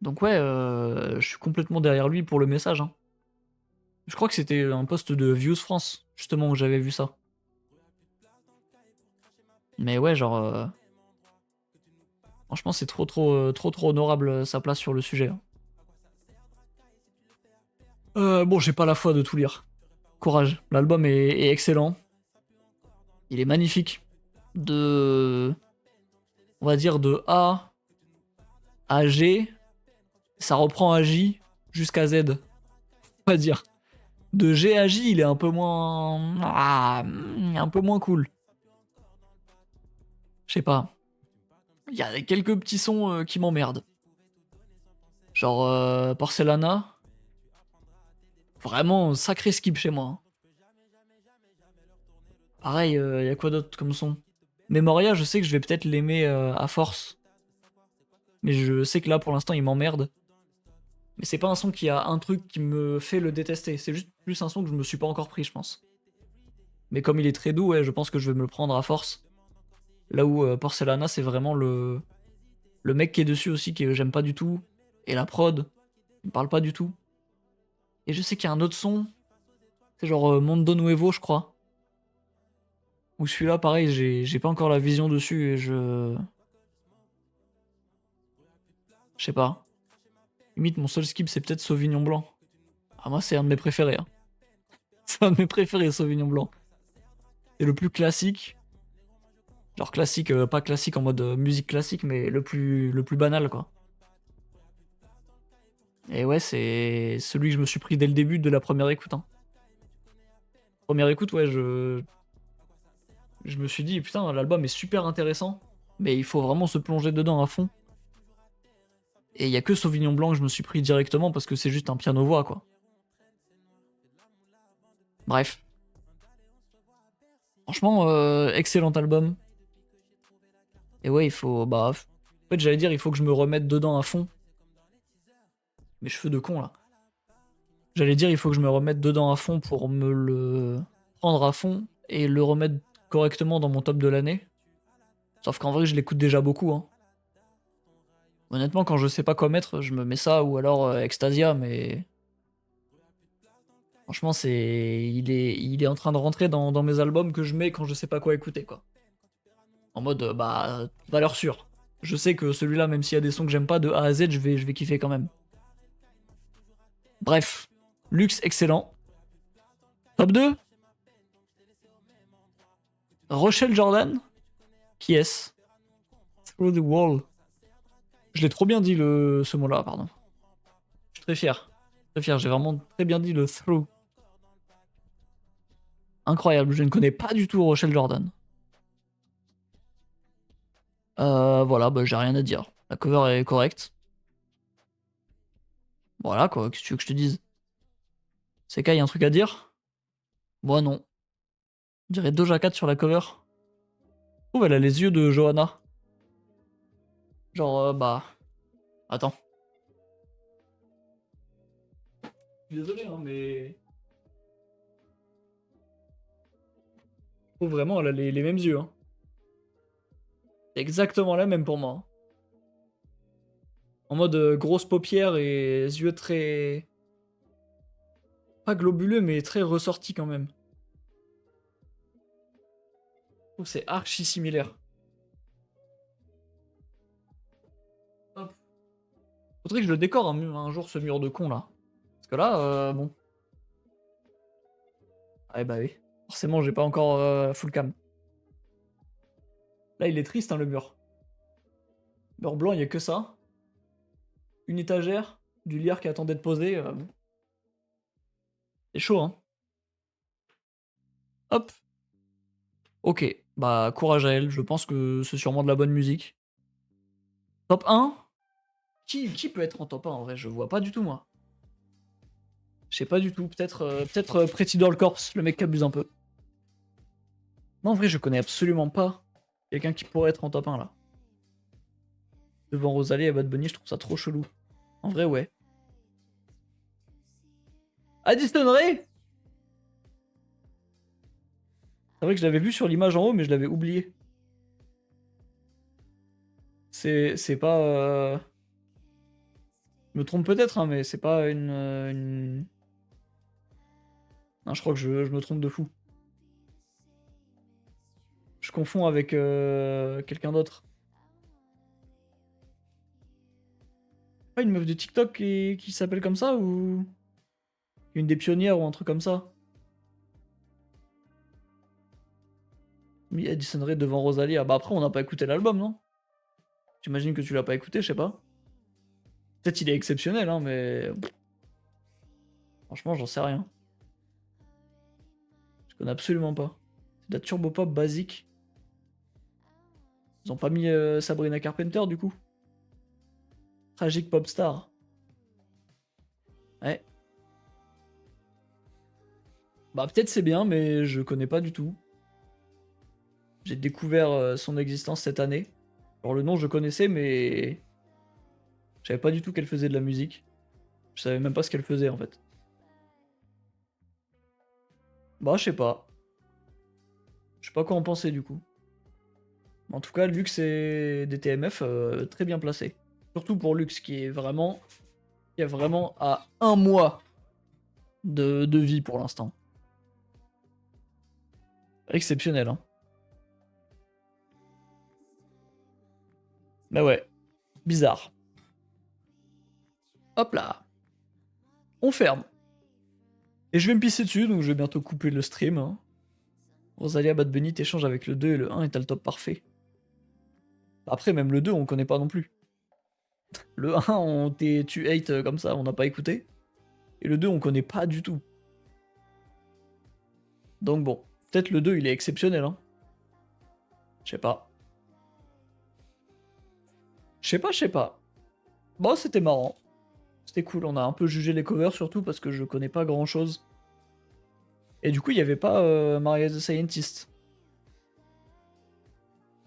Donc ouais, je suis complètement derrière lui pour le message. Hein. Je crois que c'était un post de Views France, justement, où j'avais vu ça. Mais ouais, genre... franchement, c'est trop honorable sa place sur le sujet. Hein. Bon, j'ai pas la foi de tout lire. Courage. L'album est excellent. Il est magnifique. De... On va dire de A à G. Ça reprend à J jusqu'à Z. On va dire. De G à J, il est un peu moins... un peu moins cool. Je sais pas. Il y a quelques petits sons qui m'emmerdent. Genre Porcelana. Vraiment sacré skip chez moi. Hein. Pareil, y a quoi d'autre comme son? Memoria, je sais que je vais peut-être l'aimer à force. Mais je sais que là, pour l'instant, il m'emmerde. Mais c'est pas un son qui a un truc qui me fait le détester. C'est juste plus un son que je me suis pas encore pris, je pense. Mais comme il est très doux, ouais, je pense que je vais me le prendre à force. Là où Porcelana, c'est vraiment le mec qui est dessus aussi, que j'aime pas du tout. Et la prod, il me parle pas du tout. Et je sais qu'il y a un autre son. C'est genre Mondo Nuevo, je crois. Ou celui-là, pareil, j'ai pas encore la vision dessus et je... Je sais pas. Limite, mon seul skip, c'est peut-être Sauvignon Blanc. Ah, moi, c'est un de mes préférés. Hein. C'est un de mes préférés, Sauvignon Blanc. C'est le plus classique. Genre classique, pas classique en mode musique classique, mais le plus banal, quoi. Et ouais, c'est celui que je me suis pris dès le début de la première écoute. Hein. Première écoute, ouais, je me suis dit, putain, l'album est super intéressant, mais il faut vraiment se plonger dedans à fond. Et il y a que Sauvignon Blanc que je me suis pris directement parce que c'est juste un piano-voix, quoi. Bref. Franchement, excellent album. Et ouais, il faut... Bah, en fait, j'allais dire, il faut que je me remette dedans à fond. Mes cheveux de con, là. J'allais dire, il faut que je me remette dedans à fond pour me le prendre à fond et le remettre correctement dans mon top de l'année. Sauf qu'en vrai, je l'écoute déjà beaucoup. Hein. Honnêtement, quand je sais pas quoi mettre, je me mets ça ou alors Extasia, mais... Franchement, il est en train de rentrer dans mes albums que je mets quand je sais pas quoi écouter, quoi. En mode, bah, valeur sûre. Je sais que celui-là, même s'il y a des sons que j'aime pas de A à Z, je vais kiffer quand même. Bref, Luxe excellent. Top 2. Rochelle Jordan? Qui est-ce? Through the wall. Je l'ai trop bien dit ce mot-là, pardon. Je suis très fier. Très fier, j'ai vraiment très bien dit le through. Incroyable, je ne connais pas du tout Rochelle Jordan. Voilà, bah j'ai rien à dire. La cover est correcte. Voilà quoi, qu'est-ce que tu veux que je te dise? C'est qu'il y a un truc à dire? Moi non. On dirait Doja Cat sur la cover. Je trouve elle a les yeux de Johanna. Genre, bah... Attends. Je suis désolé, hein, mais... Je trouve vraiment elle a les mêmes yeux. Hein. C'est exactement la même pour moi. Hein. En mode grosse paupière et yeux très... Pas globuleux, mais très ressortis quand même. Je trouve que c'est archi similaire. Hop. Faudrait que je le décore un jour ce mur de con là. Parce que là, bon. Ah bah oui. Forcément, j'ai pas encore full cam. Là, il est triste, hein, le mur. Mur blanc, il y a que ça. Une étagère, du lierre qui attendait de poser. Bon. C'est chaud, hein. Hop. Ok. Bah, courage à elle. Je pense que c'est sûrement de la bonne musique. Top 1. Qui peut être en top 1 en vrai? Je vois pas du tout, moi. Je sais pas du tout. Peut-être Pretty Doll Corpse, le mec qui abuse un peu. Non, en vrai, je connais absolument pas quelqu'un qui pourrait être en top 1 là. Devant Rosalie et Bad Bunny, je trouve ça trop chelou. En vrai, ouais. Addison Rae? C'est vrai que je l'avais vu sur l'image en haut, mais je l'avais oublié. C'est pas. Je me trompe peut-être, hein, mais c'est pas une. Non, je crois que je me trompe de fou. Je confonds avec quelqu'un d'autre. Pas une meuf de TikTok qui s'appelle comme ça ou une des pionnières ou un truc comme ça. Mais Addison Rae devant Rosalie. Ah bah après on n'a pas écouté l'album, non? J'imagine que tu l'as pas écouté, je sais pas. Peut-être il est exceptionnel, hein, mais franchement j'en sais rien. Je connais absolument pas. C'est de la turbo pop basique. Ils ont pas mis Sabrina Carpenter du coup. Tragic pop star. Ouais. Bah peut-être c'est bien, mais je connais pas du tout. J'ai découvert son existence cette année. Alors le nom je connaissais, mais je savais pas du tout qu'elle faisait de la musique. Je savais même pas ce qu'elle faisait en fait. Bah je sais pas. Je sais pas quoi en penser du coup. En tout cas, Lux et DTMF très bien placés. Surtout pour Lux qui est vraiment, qui est vraiment à 1 mois de vie pour l'instant. Exceptionnel, hein. Bah ouais, bizarre. Hop là, on ferme. Et je vais me pisser dessus, donc je vais bientôt couper le stream. Hein. Rosalia Bad Bunny t'échange avec le 2 et le 1 et t'as le top parfait. Après, même le 2, on connaît pas non plus. Le 1, tu hate comme ça, on n'a pas écouté. Et le 2, on connaît pas du tout. Donc bon, peut-être le 2, il est exceptionnel. Hein. Je sais pas. Je sais pas. Bon, c'était marrant. C'était cool, on a un peu jugé les covers surtout parce que je connais pas grand chose. Et du coup, il y avait pas Maria the Scientist.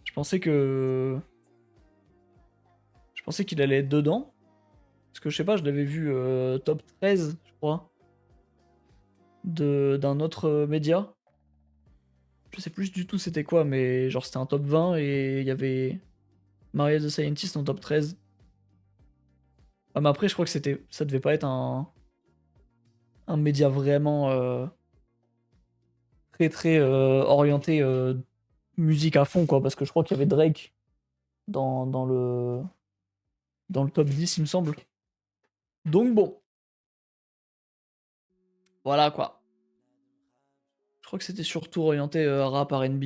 Je pensais que. Je pensais qu'il allait être dedans. Parce que je sais pas, je l'avais vu top 13, je crois. D'un autre média. Je sais plus du tout c'était quoi, mais genre c'était un top 20 et il y avait Maria the Scientist en top 13. Ah, mais après, je crois que ça devait pas être un média vraiment très très orienté musique à fond, quoi. Parce que je crois qu'il y avait Drake dans le top 10, il me semble. Donc bon, voilà quoi. Je crois que c'était surtout orienté rap R&B.